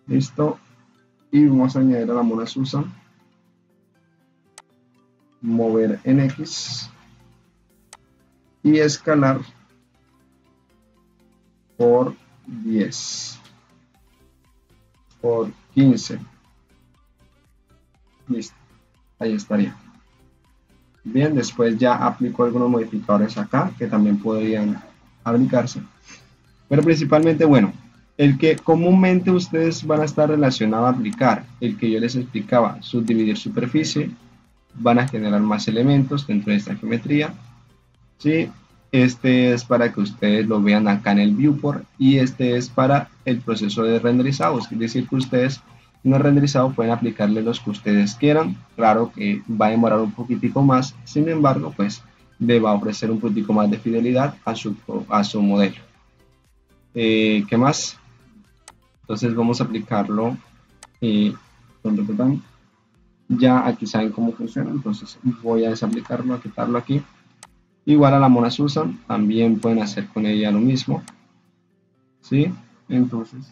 Listo. Y vamos a añadir a la mona Susan. mover en X y escalar por 10, por 15. Listo, ahí estaría. Bien, después ya aplico algunos modificadores acá que también podrían aplicarse. Pero principalmente, bueno, el que comúnmente ustedes van a estar relacionados a aplicar, el que yo les explicaba, subdividir superficie, van a generar más elementos dentro de esta geometría. ¿Sí? Este es para que ustedes lo vean acá en el viewport y este es para el proceso de renderizado, es decir que ustedes en el renderizado pueden aplicarle los que ustedes quieran. Claro que va a demorar un poquitico más, sin embargo pues le va a ofrecer un poquitico más de fidelidad a su modelo. ¿Qué más? Entonces vamos a aplicarlo. Ya aquí saben cómo funciona, entonces voy a desaplicarlo, a quitarlo aquí. Igual a la Mona Susan, también pueden hacer con ella lo mismo. ¿Sí? Entonces,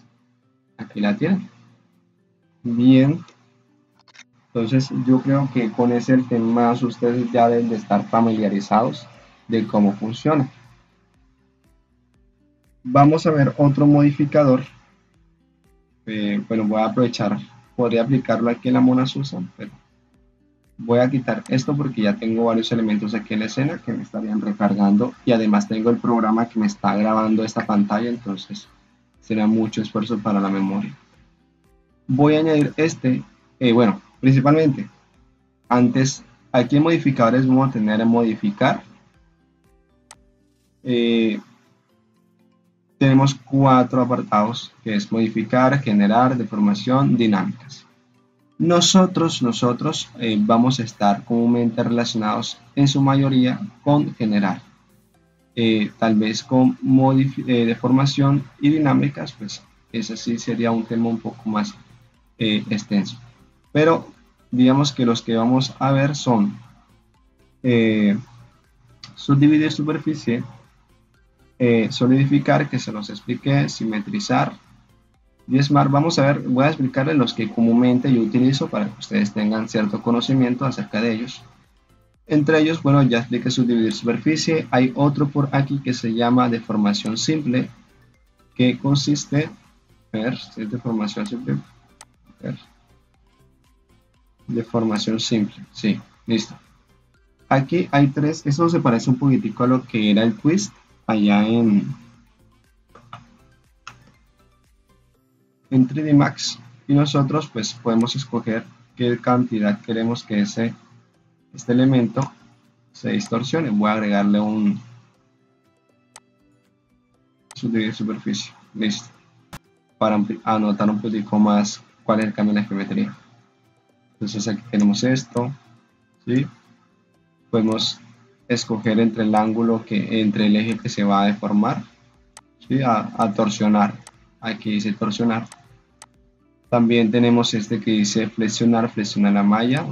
aquí la tienen. Bien. Entonces, yo creo que con ese el que más ustedes ya deben de estar familiarizados de cómo funciona. Vamos a ver otro modificador. Bueno, voy a aprovechar, podría aplicarlo aquí en la Mona Susan, pero voy a quitar esto porque ya tengo varios elementos aquí en la escena que me estarían recargando y además tengo el programa que me está grabando esta pantalla, entonces será mucho esfuerzo para la memoria. Voy a añadir bueno, principalmente, antes, aquí en modificadores vamos a tener en modificar. Tenemos 4 apartados, que es modificar, generar, deformación, dinámicas. Nosotros vamos a estar comúnmente relacionados en su mayoría con generar. Tal vez con deformación y dinámicas, pues ese sí sería un tema un poco más extenso. Pero digamos que los que vamos a ver son subdividir superficie, solidificar, que se los expliqué, simetrizar, diezmar. Vamos a ver, voy a explicarles los que comúnmente yo utilizo para que ustedes tengan cierto conocimiento acerca de ellos. Entre ellos, bueno, ya expliqué subdividir superficie. Hay otro por aquí que se llama deformación simple, que consiste, es deformación simple, deformación simple, sí, listo. Aquí hay 3, eso se parece un poquitico a lo que era el twist allá en 3D Max, y nosotros pues podemos escoger qué cantidad queremos que este elemento se distorsione. Voy a agregarle un subdividir superficie, listo, para anotar un poquitico más cuál es el cambio en la geometría. Entonces aquí tenemos esto, ¿sí? Podemos escoger entre el ángulo entre el eje que se va a deformar, ¿sí? a torsionar. Aquí dice torsionar. También tenemos este que dice flexionar, flexionar la malla. A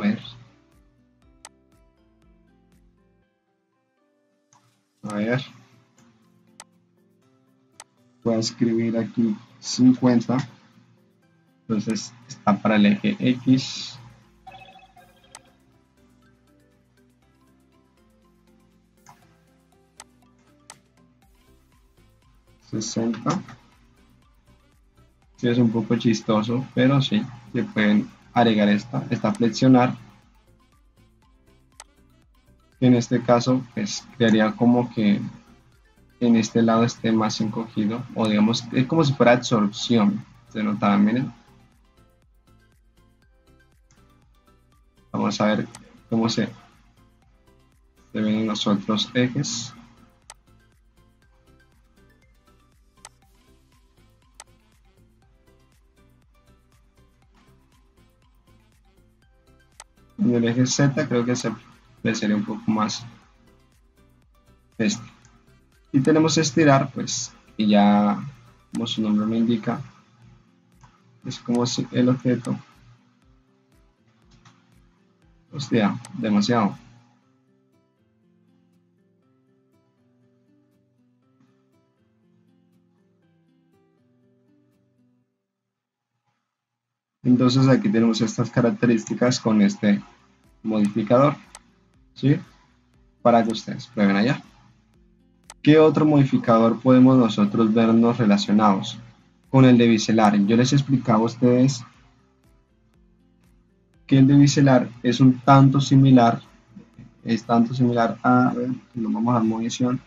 ver. Voy a escribir aquí 50. Entonces está para el eje X. $60. Sí, es un poco chistoso, pero sí, se pueden agregar esta flexionar. En este caso, pues crearía como que en este lado esté más encogido, o digamos, es como si fuera absorción. Se notaba, miren. Vamos a ver cómo se ven en los otros ejes. En el eje Z creo que se sería un poco más este. Y tenemos estirar, pues, y ya, como su nombre lo indica, es como si el objeto, hostia, demasiado. Entonces aquí tenemos estas características con este modificador. ¿sí? Para que ustedes prueben allá. ¿Qué otro modificador podemos nosotros vernos relacionados? Con el de biselar. Yo les explicaba a ustedes que el de biselar es un tanto similar, a ver, nos vamos a munición.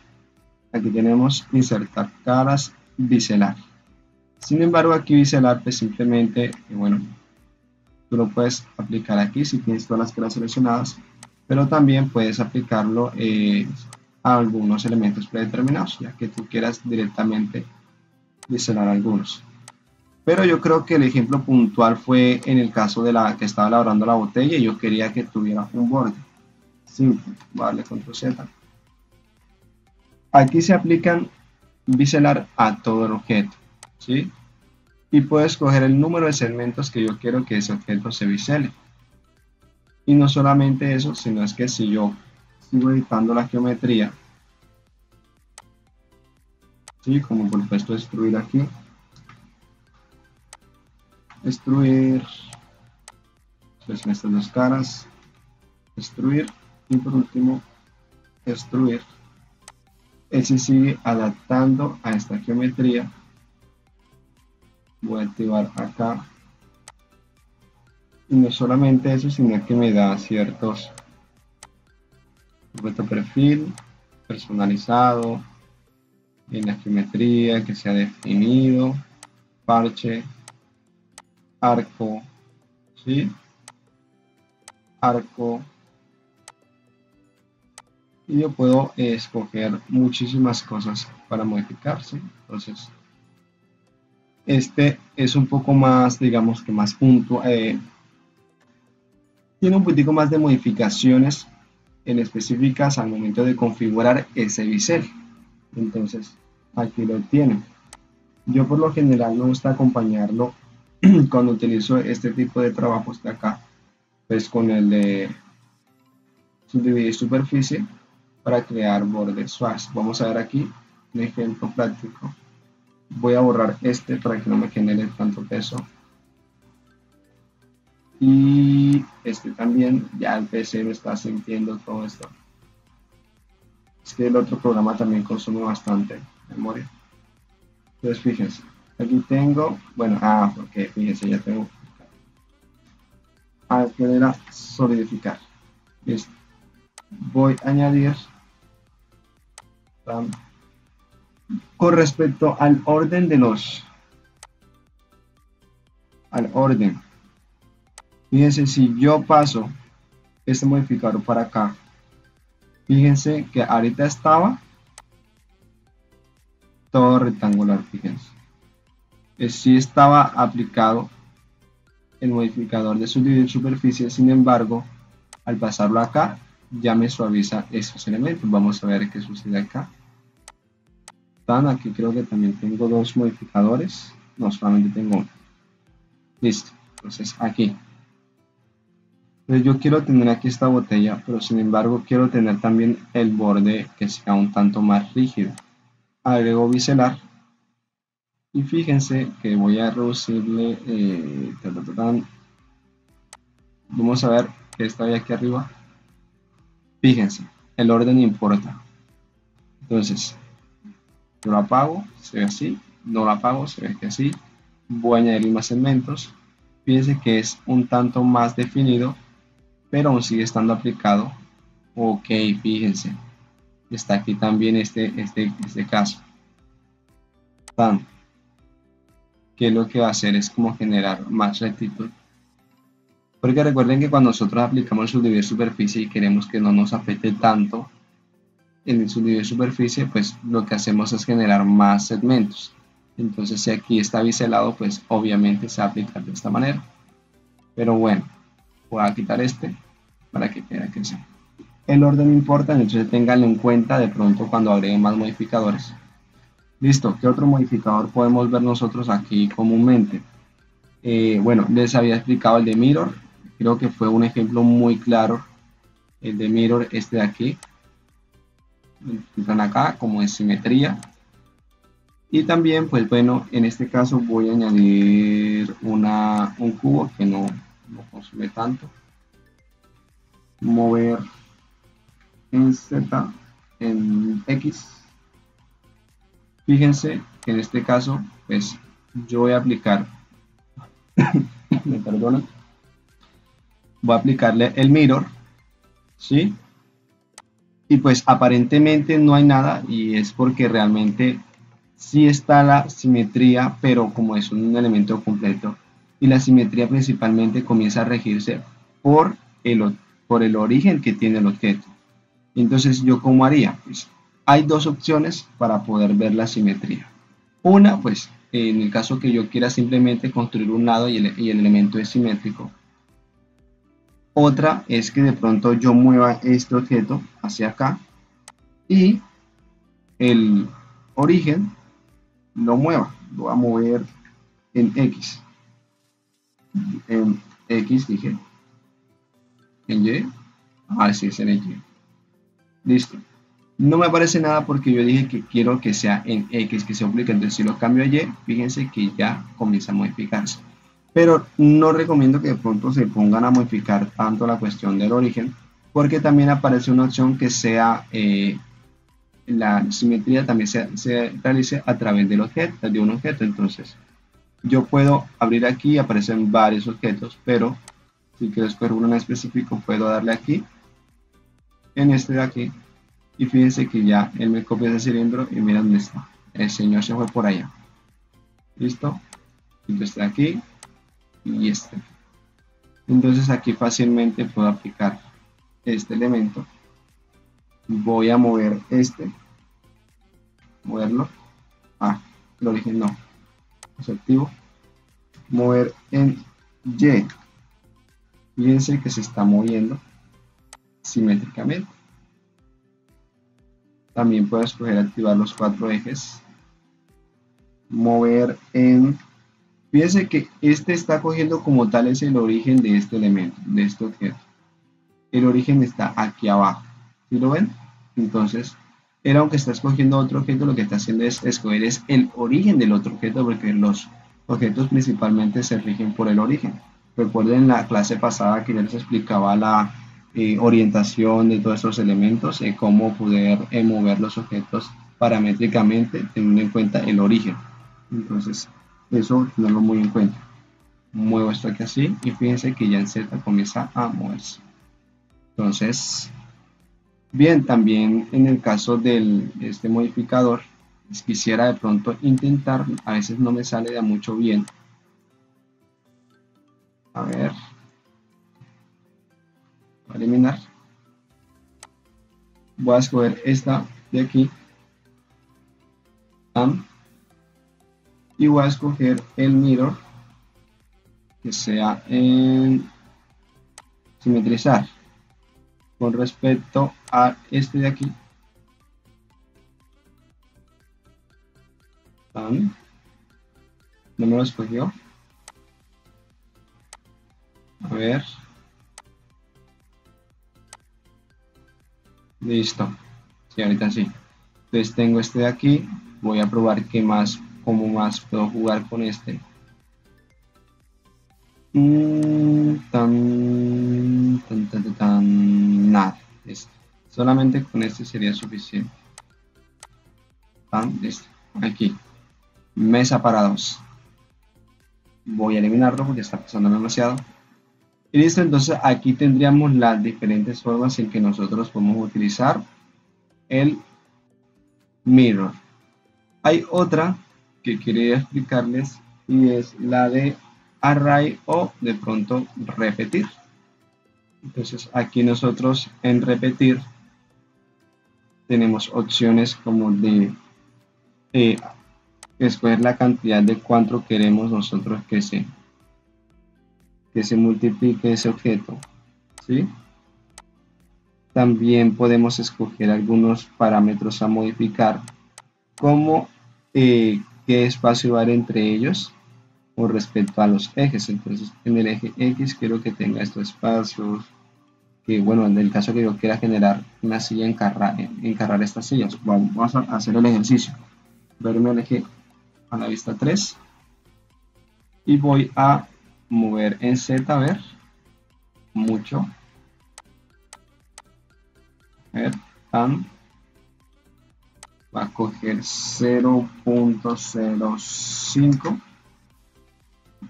Aquí tenemos insertar caras biselar. Sin embargo, aquí biselar pues simplemente, bueno, tú lo puedes aplicar aquí si tienes todas las caras seleccionadas, pero también puedes aplicarlo a algunos elementos predeterminados, ya que tú quieras directamente biselar algunos. Pero yo creo que el ejemplo puntual fue en el caso de la que estaba elaborando la botella y yo quería que tuviera un borde simple. Vale, control Z. Aquí se aplican biselar a todo el objeto, ¿sí? Y puedo escoger el número de segmentos que yo quiero que ese objeto se bisele. Y no solamente eso, sino es que si yo sigo editando la geometría, ¿sí? Como por supuesto destruir aquí, destruir, selecciono estas dos caras, destruir y por último destruir. Ese sigue adaptando a esta geometría. Voy a activar acá y no solamente eso, sino que me da ciertos perfil personalizado en la geometría que se ha definido, parche, arco, ¿sí? Arco, y yo puedo escoger muchísimas cosas para modificarse. Entonces este es un poco más, digamos que más puntual, tiene un poquitico más de modificaciones en específicas al momento de configurar ese bisel. Entonces aquí lo tienen. Yo por lo general me gusta acompañarlo cuando utilizo este tipo de trabajos de acá, pues con el de subdividir superficie para crear bordes suaves. Vamos a ver aquí un ejemplo práctico. Voy a borrar este para que no me genere tanto peso. Y este también, ya el PC lo está sintiendo todo esto. Es que el otro programa también consume bastante memoria. Entonces fíjense, aquí tengo, bueno, porque fíjense, ya tengo acceder a solidificar. Listo. Voy a añadir con respecto al orden de al orden. Fíjense, si yo paso este modificador para acá, fíjense que ahorita estaba todo rectangular, fíjense. Sí estaba aplicado el modificador de subdividir superficie, sin embargo, al pasarlo acá, ya me suaviza estos elementos. Vamos a ver qué sucede acá. Aquí creo que también tengo dos modificadores, no, solamente tengo uno. Listo, entonces aquí. Entonces yo quiero tener aquí esta botella, pero sin embargo quiero tener también el borde que sea un tanto más rígido. Agrego biselar y fíjense que voy a reducirle, vamos a ver que está aquí arriba. Fíjense, el orden importa. Entonces, yo lo apago, se ve así, no lo apago, se ve que así. Voy a añadir más segmentos. Fíjense que es un tanto más definido, pero aún sigue estando aplicado. Ok, fíjense, está aquí también este caso. Que lo que va a hacer es como generar más rectitud. Porque recuerden que cuando nosotros aplicamos el subdividir superficie y queremos que no nos afecte tanto en el subdividir superficie, pues lo que hacemos es generar más segmentos. Entonces si aquí está biselado, pues obviamente se va a aplicar de esta manera. Pero bueno, voy a quitar este para que quede que sea. El orden importa, entonces ténganlo en cuenta de pronto cuando agreguen más modificadores. Listo, ¿qué otro modificador podemos ver nosotros aquí comúnmente? Bueno, les había explicado el de mirror, creo que fue un ejemplo muy claro. El de mirror, este de aquí, entran acá como en simetría. Y también, pues bueno, en este caso voy a añadir un cubo que no consume tanto. Mover en Z, en X. Fíjense que en este caso, pues yo voy a aplicar, me perdonan, voy a aplicarle el mirror, ¿sí? Y pues aparentemente no hay nada y es porque realmente sí está la simetría, pero como es un elemento completo y la simetría principalmente comienza a regirse por por el origen que tiene el objeto. Entonces, ¿yo cómo haría? Pues hay dos opciones para poder ver la simetría. Una, pues en el caso que yo quiera simplemente construir un lado y el elemento es simétrico. Otra es que de pronto yo mueva este objeto hacia acá y el origen lo mueva. Lo voy a mover en X. En X dije. En Y. Ah, sí, es en Y. Listo. No me aparece nada porque yo dije que quiero que sea en X, que se aplique. Entonces, si lo cambio a Y, fíjense que ya comienza a modificarse. Pero no recomiendo que de pronto se pongan a modificar tanto la cuestión del origen, porque también aparece una opción que sea la simetría también se realice a través del objeto, de un objeto. Entonces, yo puedo abrir aquí y aparecen varios objetos, pero si quiero escoger uno en específico, puedo darle aquí, en este de aquí, y fíjense que ya él me copia ese cilindro y miren dónde está. El señor se fue por allá. ¿Listo? Entonces aquí y este. Entonces aquí fácilmente puedo aplicar este elemento. Voy a mover este, moverlo. Ah, el origen no. Es activo. Mover en Y. Fíjense que se está moviendo simétricamente. También puedo escoger activar los 4 ejes. Mover en... Fíjense que este está cogiendo como tal es el origen de este elemento, de este objeto. El origen está aquí abajo. ¿Sí lo ven? Entonces, él aunque está escogiendo otro objeto, lo que está haciendo es escoger es el origen del otro objeto, porque los objetos principalmente se rigen por el origen. Recuerden en la clase pasada que ya les explicaba la orientación de todos estos elementos, cómo poder mover los objetos paramétricamente teniendo en cuenta el origen. Entonces, eso tenerlo muy en cuenta. Muevo esto aquí así y fíjense que ya en Z comienza a moverse. Entonces, bien, también en el caso de este modificador, quisiera de pronto intentar, a veces no me sale de mucho bien. A ver, voy a eliminar. Voy a escoger esta de aquí. Y voy a escoger el mirror que sea en simetrizar con respecto a este de aquí. No me lo escogió. A ver. Listo. Sí, ahorita sí. Entonces tengo este de aquí. Voy a probar qué más, cómo más puedo jugar con este. Nada. Solamente con este sería suficiente. Listo. Aquí. Mesa para 2. Voy a eliminarlo porque está pesando demasiado. Y listo, entonces aquí tendríamos las diferentes formas en que nosotros podemos utilizar el mirror. Hay otra que quería explicarles y es la de array o de pronto repetir. Entonces aquí nosotros en repetir tenemos opciones como de escoger la cantidad de cuánto queremos nosotros que se multiplique ese objeto, ¿sí? También podemos escoger algunos parámetros a modificar, como qué espacio va a haber entre ellos con respecto a los ejes. Entonces, en el eje X quiero que tenga estos espacios, que bueno, en el caso que yo quiera generar una silla, encarrar estas sillas. Vamos a hacer el ejercicio. Verme el eje a la vista 3 y voy a mover en Z, a ver, mucho. ver, tan, va a coger 0.05,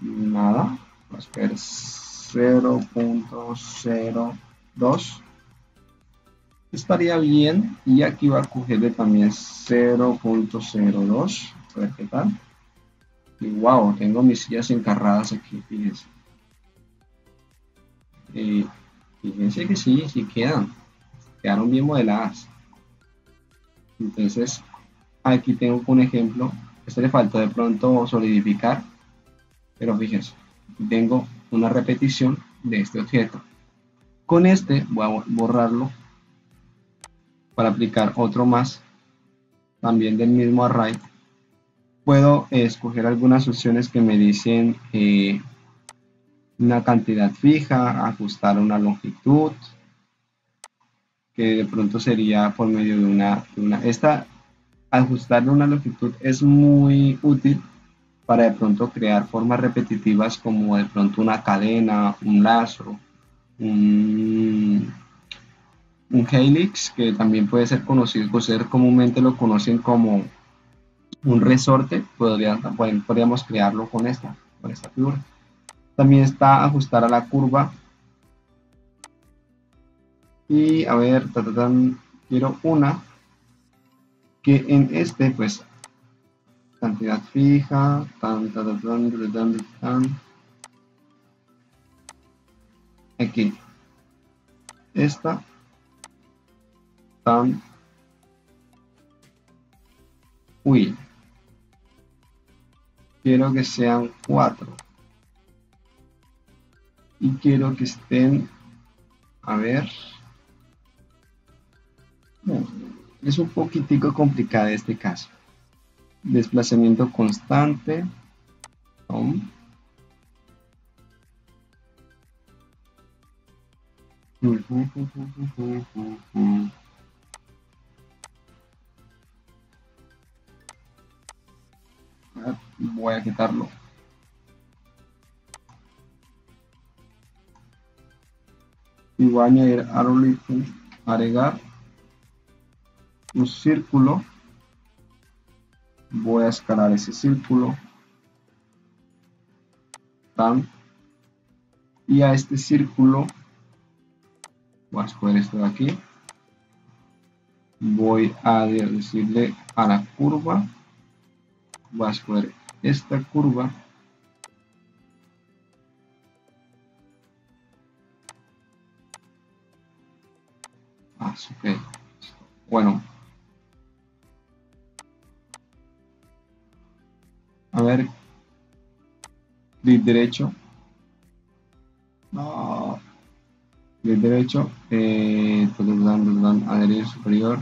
nada, va a coger 0.02, estaría bien, y aquí va a cogerle también 0.02, a ver qué tal. Y wow, tengo mis sillas encarradas aquí, fíjense. Fíjense que sí, sí quedaron bien modeladas. Entonces, aquí tengo un ejemplo. Este le faltó de pronto solidificar, pero fíjense, tengo una repetición de este objeto. Con este voy a borrarlo para aplicar otro más, también del mismo array. Puedo escoger algunas opciones que me dicen una cantidad fija, ajustar una longitud, que de pronto sería por medio de esta ajustarle una longitud es muy útil para de pronto crear formas repetitivas como de pronto una cadena, un lazo, un, un helix, que también puede ser conocido, ustedes comúnmente lo conocen como un resorte, podríamos crearlo con esta figura. También está ajustar a la curva y a ver, quiero una que en este pues cantidad fija, aquí, esta, tan, uy, quiero que sean 4 y quiero que estén, a ver, es un poquitico complicado este caso. Desplazamiento constante, voy a quitarlo. Y voy a añadir agregar un círculo. Voy a escalar ese círculo. Y a este círculo voy a escoger esto de aquí. Voy a decirle a la curva. Voy a escoger esta curva. Ok. Bueno. A ver. Clic derecho. No. Clic derecho. Adherir superior.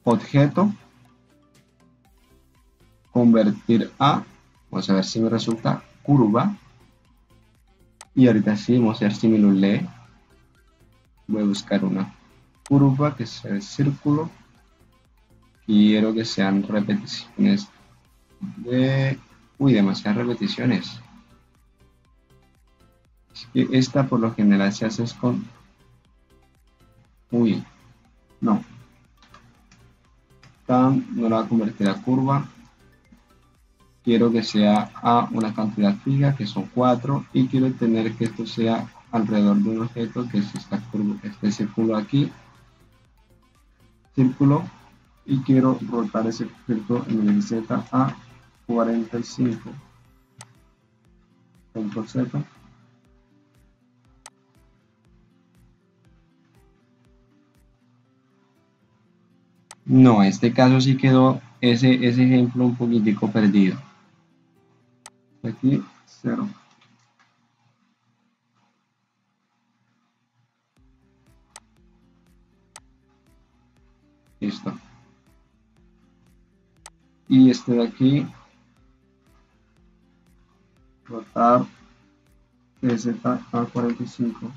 Objeto. Convertir a. Vamos a ver si me resulta curva. Y ahorita sí, vamos a ver si me lo lee. Voy a buscar una curva que sea el círculo. Quiero que sean repeticiones de... Uy, demasiadas repeticiones. Es que esta por lo general se hace con... Uy, no. No la va a convertir a curva. Quiero que sea a una cantidad fija, que son 4. Y quiero tener que esto sea alrededor de un objeto, que es esta curva, este círculo aquí. Círculo. Y quiero rotar ese objeto en el Z a 45. Control Z. No, en este caso sí quedó ese ejemplo un poquitico perdido. Aquí 0. Listo. Y este de aquí, rotar Z a 45.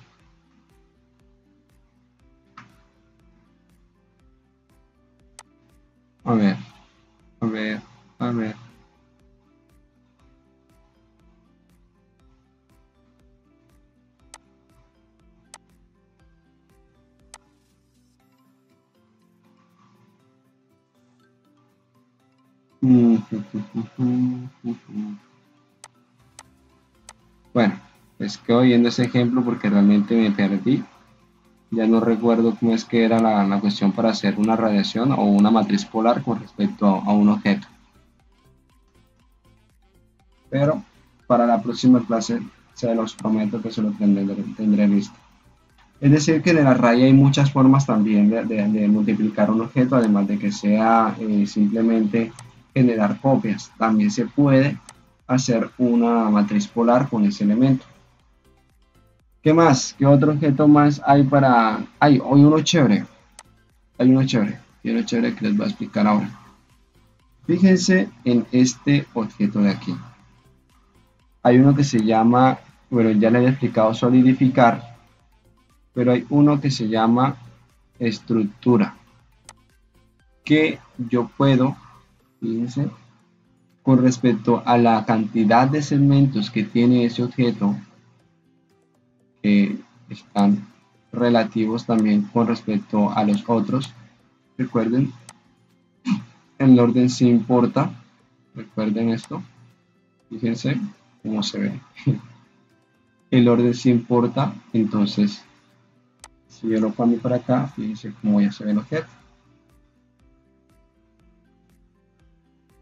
A ver, a ver, a ver. Bueno, pues quedo viendo ese ejemplo porque realmente me perdí. Ya no recuerdo cómo es que era la cuestión para hacer una radiación o una matriz polar con respecto a un objeto. Pero para la próxima clase se los prometo que se lo tendré listo. Es decir, que en la raya hay muchas formas también de multiplicar un objeto, además de que sea simplemente generar copias. También se puede hacer una matriz polar con ese elemento. ¿Qué más? ¿Qué otro objeto más hay para...? Hay uno chévere. Hay uno chévere. Y uno chévere que les voy a explicar ahora. Fíjense en este objeto de aquí. Hay uno que se llama, bueno, ya les he explicado solidificar, pero hay uno que se llama estructura, que yo puedo, fíjense, con respecto a la cantidad de segmentos que tiene ese objeto, que están relativos también con respecto a los otros. Recuerden, el orden sí importa, recuerden esto, fíjense cómo se ve. El orden sí importa, entonces si yo lo cambio para acá, fíjense cómo ya se ve el objeto.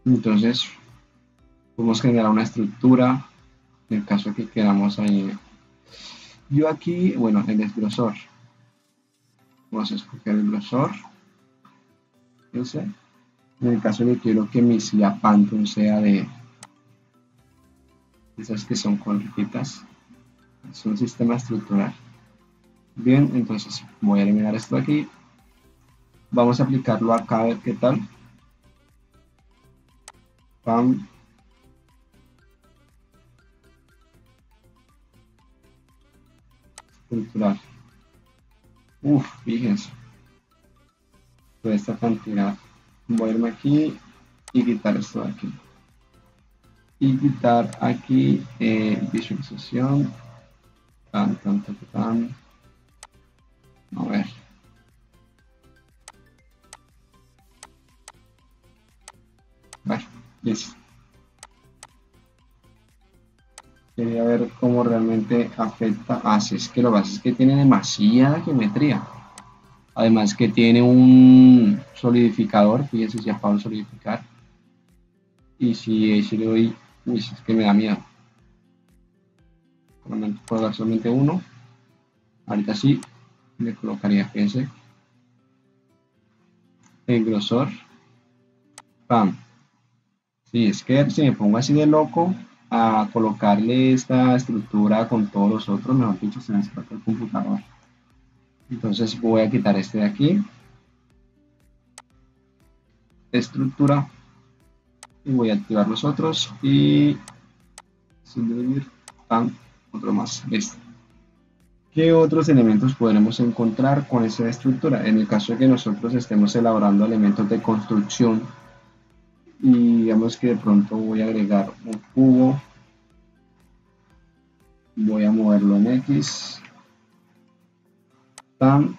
Entonces podemos generar una estructura en el caso que queramos ahí. Yo aquí, bueno, el grosor. Vamos a escoger el grosor. Fíjense. En el caso de que quiero que mi silla Phantom sea de esas que son cortitas, es un sistema estructural. Bien, entonces voy a eliminar esto de aquí. Vamos a aplicarlo acá a ver qué tal. Pam. Estructural. Uf, fíjense. Toda esta cantidad. Voy a irme aquí y quitar esto de aquí. Y quitar aquí visualización. Tan. A ver. Bueno, listo. Quería ver cómo realmente afecta. Así es que lo que pasa es que tiene demasiada geometría. Además que tiene un solidificador. Fíjense si apago el solidificar. Y si le doy. Uy, es que me da miedo. Puedo dar solamente uno. Ahorita sí. Le colocaría, fíjense, el grosor. Pam. Sí, es que si me pongo así de loco a colocarle esta estructura con todos los otros, mejor dicho, se me escapa el computador. Entonces voy a quitar este de aquí, estructura, y voy a activar los otros y sin dividir, pam, otro más, listo. ¿Qué otros elementos podremos encontrar con esa estructura? En el caso de que nosotros estemos elaborando elementos de construcción y digamos que de pronto voy a agregar un cubo, voy a moverlo en X, tan,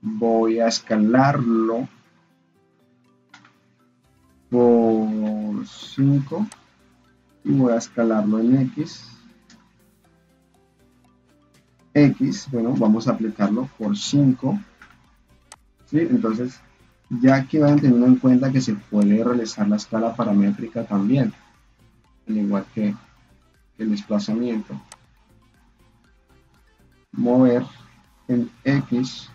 voy a escalarlo por 5 y voy a escalarlo en X, bueno, vamos a aplicarlo por 5, ¿sí? Entonces ya aquí van teniendo en cuenta que se puede realizar la escala paramétrica también, al igual que el desplazamiento. Mover en X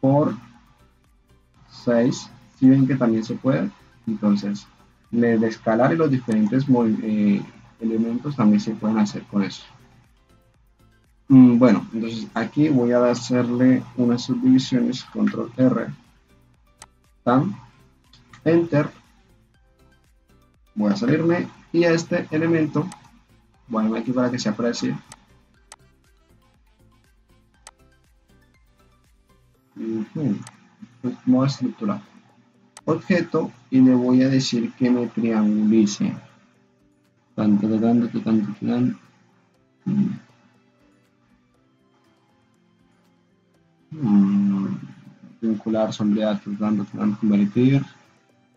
por 6, si ven que también se puede, entonces el escalar y los diferentes elementos también se pueden hacer con eso. Bueno, entonces aquí voy a hacerle unas subdivisiones, control R, tan, enter, voy a salirme y a este elemento voy a irme aquí para que se aprecie. Modo estructural. objeto y le voy a decir que me triangulice. Vincular, sombrear, convertir,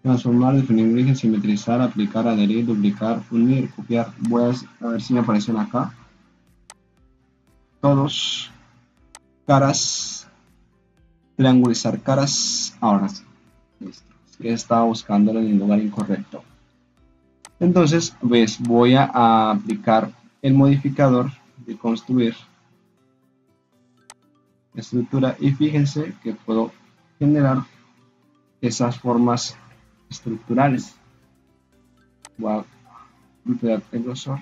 transformar, definir origen, simetrizar, aplicar, adherir, duplicar, unir, copiar. Voy a ver si me aparecen acá. Todos, caras, triangulizar caras. Ahora sí, listo. Es que estaba buscándolo en el lugar incorrecto. Entonces, pues voy a aplicar el modificador de construir estructura y fíjense que puedo generar esas formas estructurales. Voy a ampliar el grosor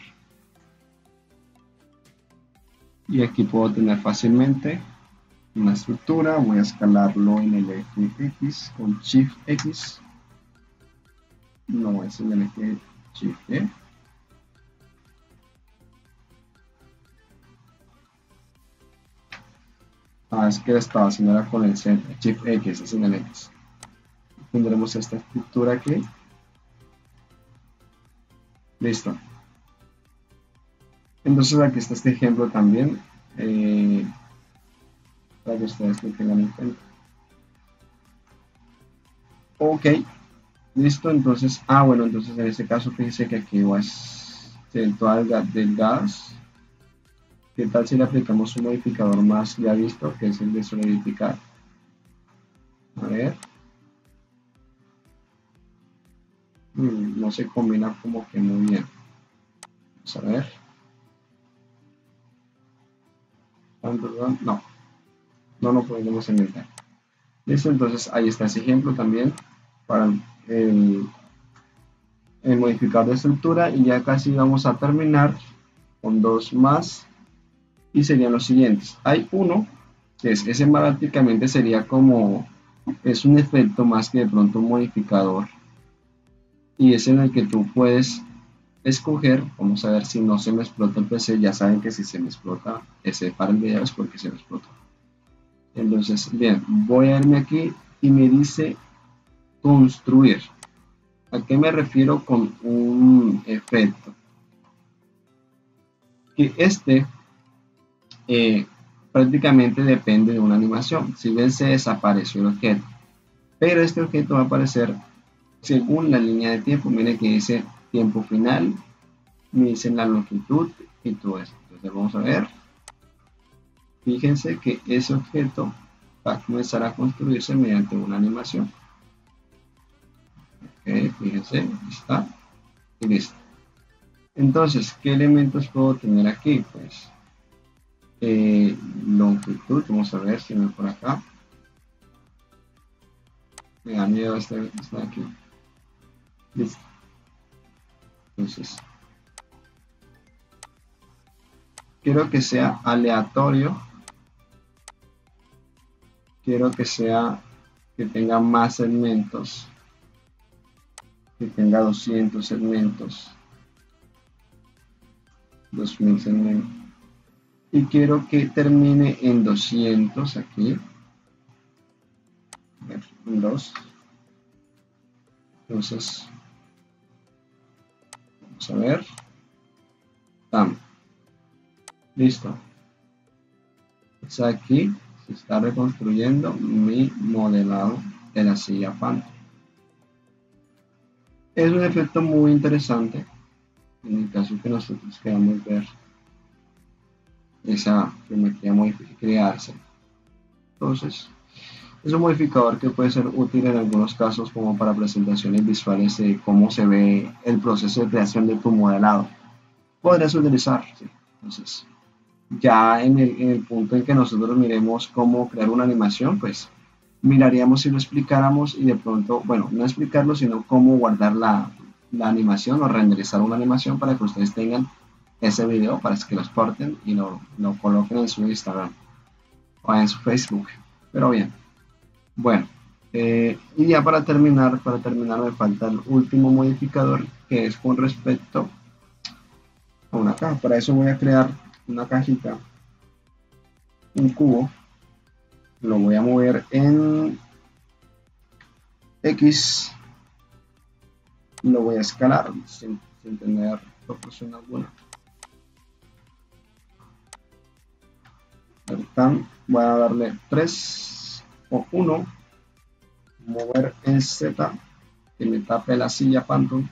y aquí puedo tener fácilmente una estructura. Voy a escalarlo en el eje X con Shift X. No, es en el eje Shift E. Es que estaba haciendo la con el Shift X, es en el X. Tendremos esta estructura aquí. Listo. Entonces aquí está este ejemplo también, para que ustedes lo tengan en cuenta. Ok, listo. Entonces, bueno, entonces en este caso fíjense que aquí va a ser todas delgadas. ¿Qué tal si le aplicamos un modificador más ya visto, que es el de solidificar? A ver. No se combina como que muy bien. Vamos a ver. No podemos inventar. Listo, entonces ahí está ese ejemplo también para el modificador de estructura, y ya casi vamos a terminar con dos más y serían los siguientes. Hay uno que es ese, prácticamente sería como, es un efecto más que de pronto un modificador, y es en el que tú puedes escoger. Vamos a ver si no se me explota el PC. Ya saben que si se me explota ese para el video es porque se me explotó. Entonces, bien, voy a irme aquí y me dice construir. ¿A qué me refiero con un efecto? Que prácticamente depende de una animación. Si ven, se desapareció el objeto, pero este objeto va a aparecer según la línea de tiempo. Miren que dice tiempo final, me dicen la longitud y todo eso. Entonces vamos a ver. Fíjense que ese objeto va a comenzar a construirse mediante una animación. Ok, fíjense, ahí está. Y listo. Entonces, ¿qué elementos puedo tener aquí? Pues longitud. Vamos a ver si me por acá. Me da miedo está aquí. Listo. Entonces, quiero que sea aleatorio. Quiero que tenga más segmentos, que tenga 200 segmentos, 2000 segmentos, y quiero que termine en 200 aquí, en 2. Entonces, vamos a ver. Listo. Pues aquí se está reconstruyendo mi modelado de la silla Phantom. Es un efecto muy interesante en el caso que nosotros queramos ver esa geometría crearse. Entonces, es un modificador que puede ser útil en algunos casos como para presentaciones visuales de cómo se ve el proceso de creación de tu modelado. Podrías utilizar, ¿sí? Entonces, ya en el punto en que nosotros miremos cómo crear una animación, pues miraríamos si lo explicáramos y de pronto, bueno, no explicarlo, sino cómo guardar la animación o renderizar una animación para que ustedes tengan ese video, para que lo exporten y lo coloquen en su Instagram o en su Facebook. Pero bien, bueno, y ya para terminar me falta el último modificador, que es con respecto a una caja. Para eso voy a crear una cajita, un cubo, lo voy a mover en X, lo voy a escalar sin tener proporción alguna. Voy a darle 3 o 1, mover en Z, que me tape la silla Phantom.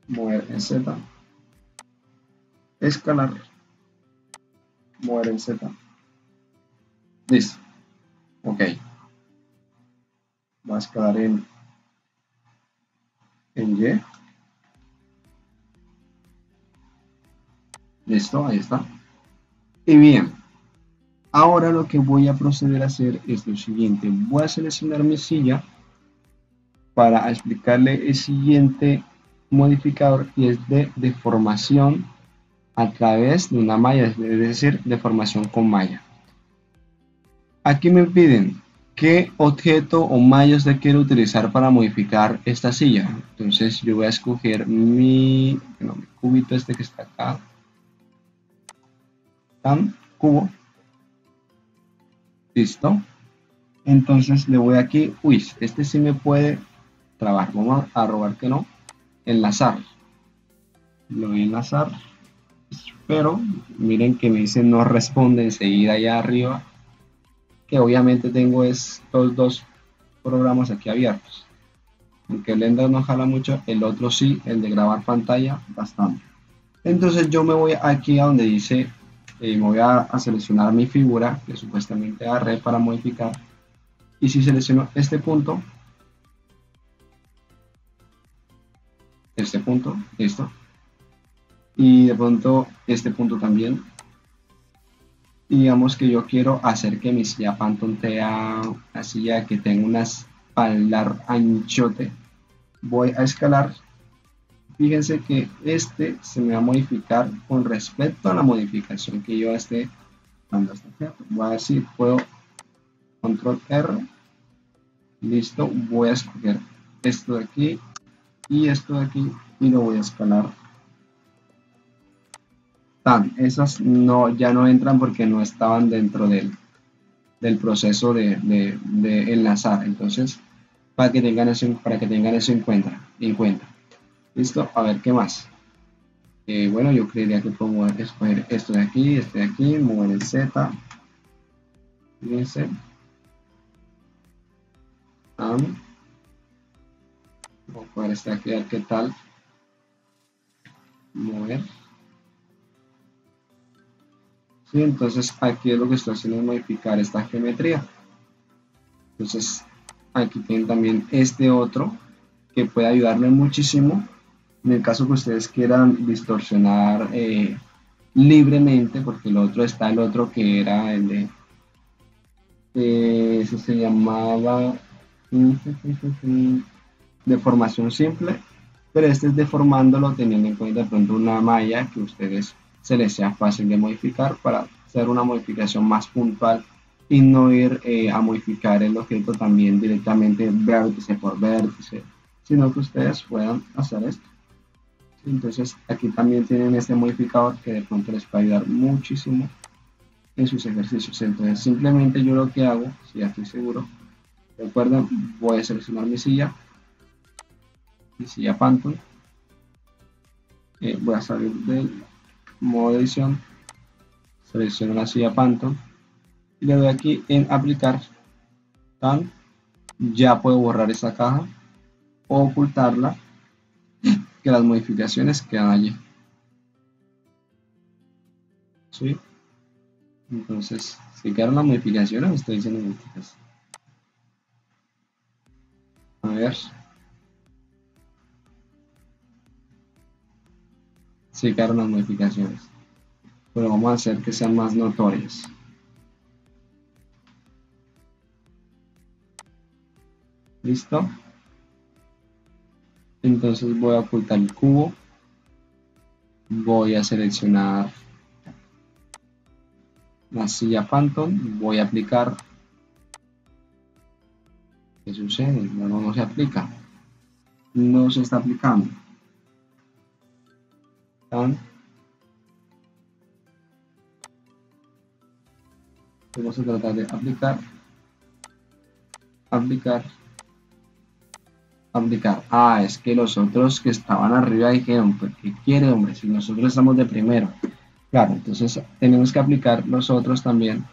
Mover en Z, escalar, mover en Z. Listo. Ok. Va a escalar en Y. Listo, ahí está. Y bien, ahora lo que voy a proceder a hacer es lo siguiente. Voy a seleccionar mi silla para explicarle el siguiente modificador, y es de deformación a través de una malla, es decir, deformación con malla. Aquí me piden qué objeto o malla usted quiere utilizar para modificar esta silla. Entonces yo voy a escoger mi cubito este que está acá, cubo. Listo. Entonces le voy aquí, uy, este sí me puede trabar. Vamos a robar que no. Enlazar. Lo voy a enlazar. Pero miren que me dice no responde enseguida allá arriba. Que obviamente tengo estos dos programas aquí abiertos. Aunque el Blender no jala mucho, el otro sí, el de grabar pantalla, bastante. Entonces yo me voy aquí a donde dice, me voy a seleccionar mi figura que supuestamente agarré para modificar. Y si selecciono este punto, listo. Y de pronto este punto también. Y digamos que yo quiero hacer que mi silla Phantom sea una silla que tenga una espaldar anchote. Voy a escalar. Fíjense que este se me va a modificar con respecto a la modificación que yo esté dando hasta acá. Voy a ver si puedo control R. Listo. Voy a escoger esto de aquí y esto de aquí y lo voy a escalar. Esas no, ya no entran porque no estaban dentro del proceso de enlazar. Entonces, para que tengan eso en cuenta. Listo, a ver qué más. Bueno, yo creería que puedo escoger esto de aquí, mover el Z. Fíjense. Voy a poner este de aquí, a ver qué tal. Mover. Sí, entonces aquí es lo que estoy haciendo, es modificar esta geometría. Entonces aquí tienen también este otro que puede ayudarle muchísimo en el caso que ustedes quieran distorsionar libremente, porque el otro que era el de eso se llamaba deformación simple, pero este es deformándolo teniendo en cuenta de pronto una malla que a ustedes se les sea fácil de modificar para hacer una modificación más puntual y no ir a modificar el objeto también directamente vértice por vértice, sino que ustedes puedan hacer esto. Entonces aquí también tienen este modificador que de pronto les va a ayudar muchísimo en sus ejercicios. Entonces simplemente yo lo que hago, si ya estoy seguro, recuerden, voy a seleccionar mi silla Phantom, voy a salir del modo edición, selecciono la silla Phantom y le doy aquí en aplicar. Ya puedo borrar esta caja o ocultarla, que las modificaciones quedan allí. ¿Sí? Entonces, si quedaron las modificaciones, estoy diciendo modificaciones. A ver. Si quedaron las modificaciones. Pero vamos a hacer que sean más notorias. ¿Listo? Entonces voy a ocultar el cubo. Voy a seleccionar la silla Phantom. Voy a aplicar. ¿Qué sucede? No se aplica. No se está aplicando. Vamos a tratar de aplicar, aplicar, aplicar. Ah, es que los otros que estaban arriba dijeron, pues, ¿qué quiere, hombre? Si nosotros estamos de primero. Claro, entonces tenemos que aplicar los otros también,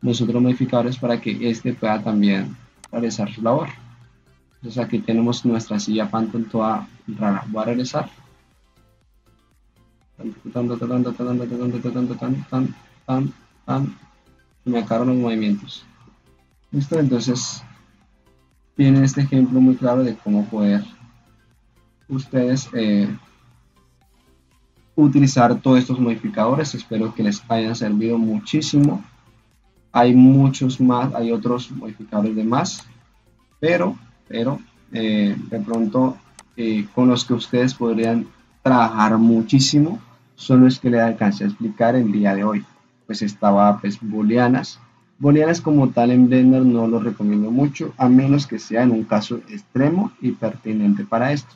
los otros modificadores para que este pueda también realizar su labor. Entonces aquí tenemos nuestra silla Phantom toda rara. Voy a regresar. Me acabaron los movimientos. Listo, entonces tienen este ejemplo muy claro de cómo poder ustedes utilizar todos estos modificadores. Espero que les hayan servido muchísimo. Hay muchos más, hay otros modificadores de más, pero de pronto con los que ustedes podrían trabajar muchísimo son los que les alcancé a explicar el día de hoy. Pues estaba pues booleanas. Booleanas como tal en Blender no lo recomiendo mucho, a menos que sea en un caso extremo y pertinente para esto.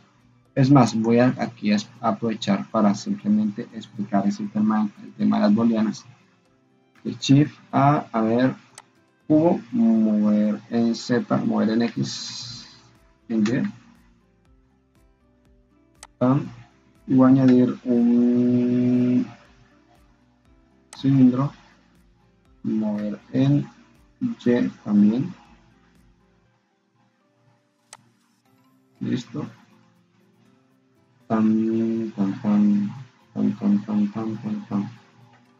Es más, voy a aquí a aprovechar para simplemente explicar ese tema, el tema de las booleanas. Shift a ver, cubo, mover en Z, mover en X, en Y. Y voy a añadir un cilindro, mover en Y también. Listo.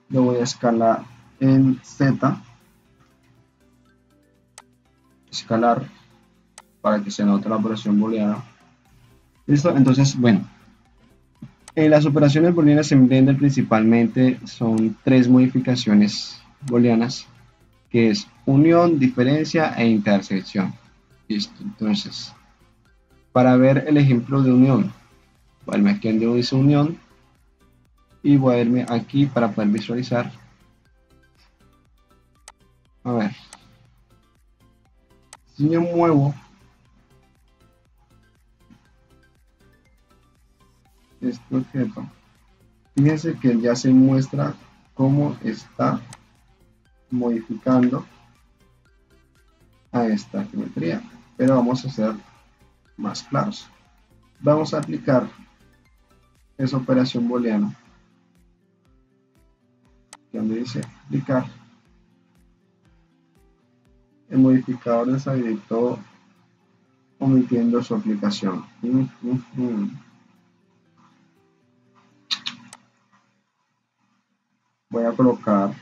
Lo voy a escalar en Z. Escalar para que se note la operación booleana. Listo, entonces, bueno, las operaciones booleanas en Blender principalmente son tres modificaciones booleanas, que es unión, diferencia e intersección. Listo, entonces, para ver el ejemplo de unión, voy a irme aquí donde dice unión y voy a irme aquí para poder visualizar. A ver, si yo muevo este objeto, fíjense que ya se muestra cómo está modificando a esta geometría, pero vamos a ser más claros. Vamos a aplicar esa operación booleana, donde dice aplicar. El modificador deshabilitó omitiendo su aplicación. Voy a colocar,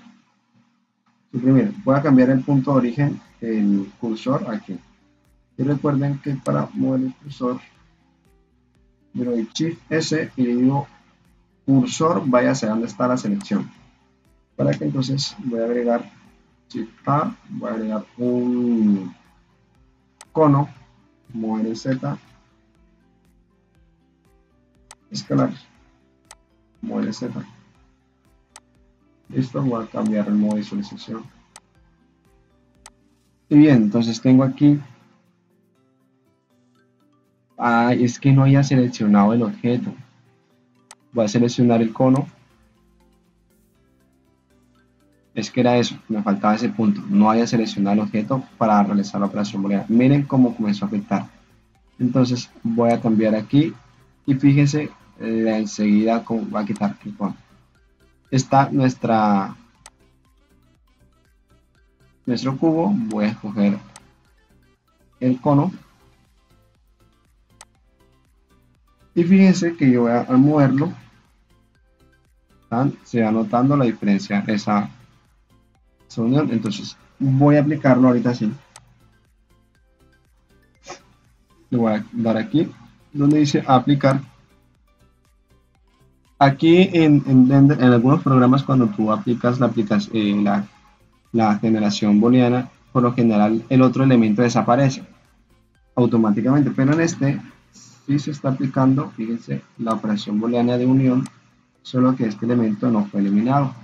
suprimir, voy a cambiar el punto de origen, el cursor aquí. Y recuerden que para mover el cursor, le doy Shift S y le digo cursor vaya hacia donde está la selección. Para que entonces voy a agregar Shift A, voy a agregar un cono, mover en Z, escalar, mover en Z. Listo, voy a cambiar el modo de visualización. Y bien, entonces tengo aquí. Es que no haya seleccionado el objeto. Voy a seleccionar el cono. Es que era eso, me faltaba ese punto. No haya seleccionado el objeto para realizar la operación booleana. Miren cómo comenzó a afectar. Entonces voy a cambiar aquí y fíjense enseguida cómo va a quitar el cono. Está nuestro cubo. Voy a escoger el cono. Y fíjense que yo voy a moverlo. Se va notando la diferencia, esa unión. Entonces voy a aplicarlo ahorita así. Le voy a dar aquí donde dice aplicar. Aquí en Blender, en algunos programas, cuando tú aplicas la generación booleana, por lo general el otro elemento desaparece automáticamente, pero en este sí se está aplicando, fíjense, la operación booleana de unión, solo que este elemento no fue eliminado.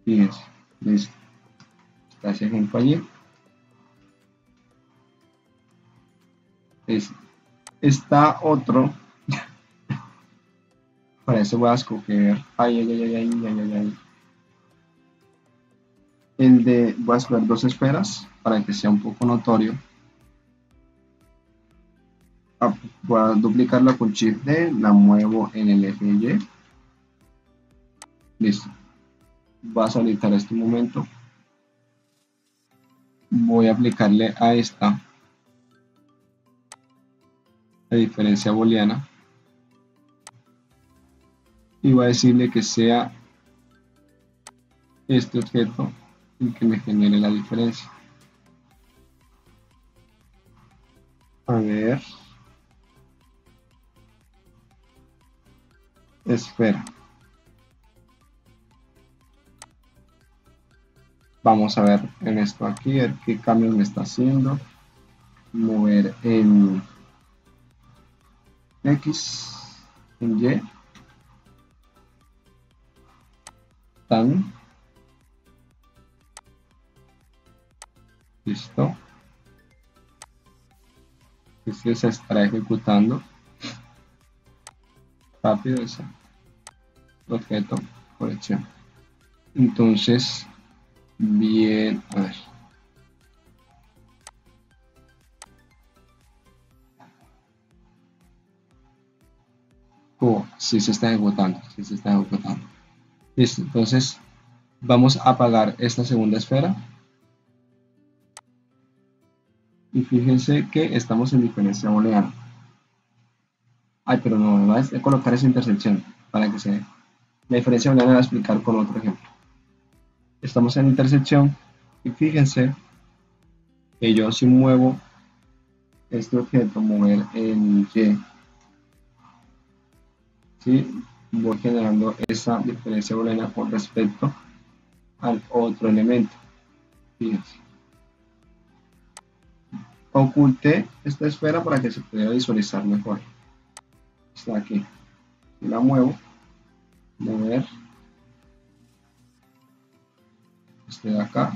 Fíjense, listo. Está ese ejemplo allí. Está otro. Para eso voy a escoger. voy a escoger dos esferas para que sea un poco notorio. Voy a duplicarla con Shift D, la muevo en el eje Y. Listo. Voy a habilitar este momento. Voy a aplicarle a esta la diferencia booleana y voy a decirle que sea este objeto el que me genere la diferencia. A ver, esfera. Vamos a ver en esto aquí, a ver qué cambios me está haciendo. Mover en X, en Y, tan. Listo. Este se estará ejecutando rápido ese objeto colección. Entonces, bien, a ver. Sí se está ejecutando, sí se está ejecutando. Listo, entonces vamos a apagar esta segunda esfera. Y fíjense que estamos en diferencia booleana. Ay, pero no, me va a colocar esa intersección para que se vea. La diferencia booleana la voy a explicar con otro ejemplo. Estamos en intersección y fíjense que yo si muevo este objeto, mover el Y, ¿sí? Voy generando esa diferencia booleana con respecto al otro elemento. Fíjense. Oculté esta esfera para que se pueda visualizar mejor. Está aquí. Si la muevo, mover este de acá.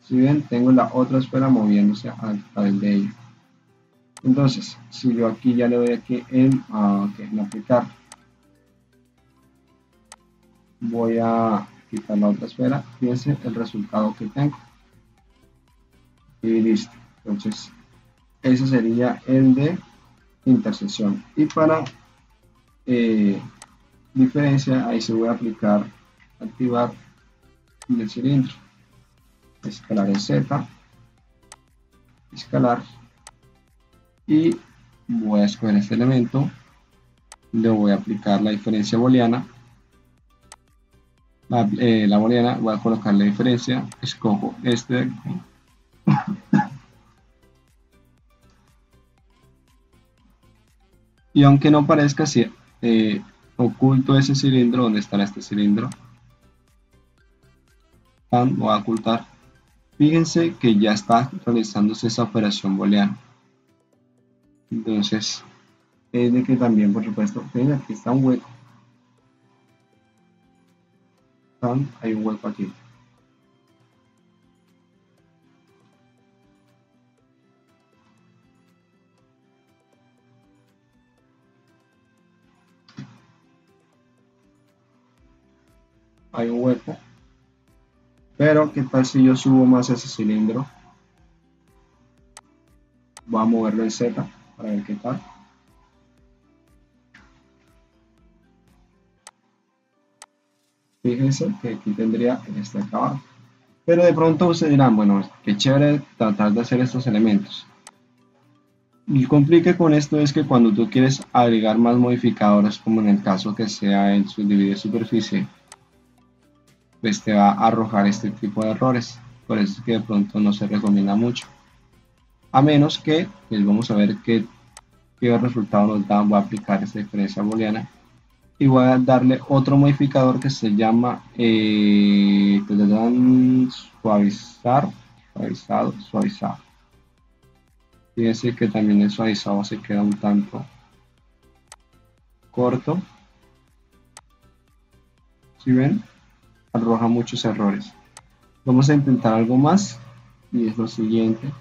Si ven, tengo la otra esfera moviéndose a través de ella. Entonces, si yo aquí ya le doy aquí en aplicar, voy a quitar la otra esfera, fíjense el resultado que tengo. Y listo. Entonces, ese sería el de intersección. Y para diferencia, ahí se voy a aplicar, activar el cilindro. Escalar en Z, escalar, y voy a escoger este elemento, le voy a aplicar la diferencia booleana, la booleana, voy a colocar la diferencia, escojo este de aquí. Y aunque no parezca así, oculto ese cilindro. ¿Dónde estará este cilindro? Voy a ocultar. Fíjense que ya está realizándose esa operación booleana. Entonces, es de que también, por supuesto, ven, aquí está un hueco. Hay un hueco aquí. Hay un hueco. Pero, ¿qué tal si yo subo más ese cilindro? Voy a moverlo en Z para ver qué tal. Fíjense que aquí tendría este acabado. Pero de pronto ustedes dirán, bueno, qué chévere tratar de hacer estos elementos. El complique con esto es que cuando tú quieres agregar más modificadores, como en el caso que sea en subdividir superficie, pues te va a arrojar este tipo de errores. Por eso es que de pronto no se recomienda mucho. A menos que, pues vamos a ver qué resultado nos da. Voy a aplicar esta diferencia booleana y voy a darle otro modificador que se llama suavizado. Fíjense que también el suavizado se queda un tanto corto. ¿Sí ven? Arroja muchos errores. Vamos a intentar algo más y es lo siguiente.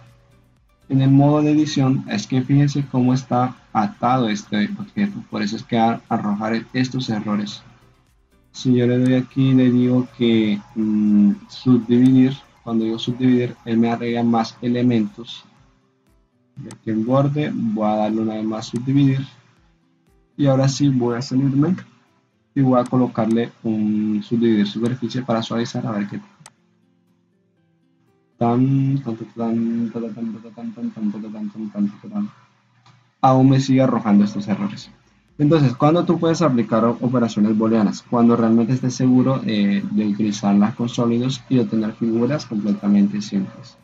En el modo de edición es que fíjense cómo está atado este objeto, por eso es que va a arrojar estos errores. Si yo le doy aquí, le digo que subdividir, cuando digo subdividir, él me agrega más elementos. De aquí en borde, voy a darle una vez más subdividir. Y ahora sí voy a salirme y voy a colocarle un subdividir superficie para suavizar a ver qué tal. Aún me sigue arrojando estos errores. Entonces, ¿cuándo tú puedes aplicar operaciones booleanas? Cuando realmente estés seguro de utilizarlas con sólidos y obtener figuras completamente simples.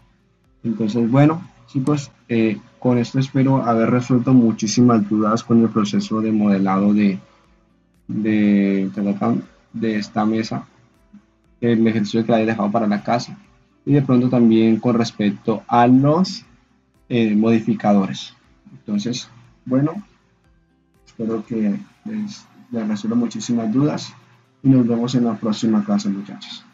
Entonces, bueno, chicos, con esto espero haber resuelto muchísimas dudas con el proceso de modelado de, de esta mesa, el ejercicio que habéis dejado para la casa, y de pronto también con respecto a los modificadores. Entonces, bueno, espero que les resuelva muchísimas dudas y nos vemos en la próxima clase, muchachos.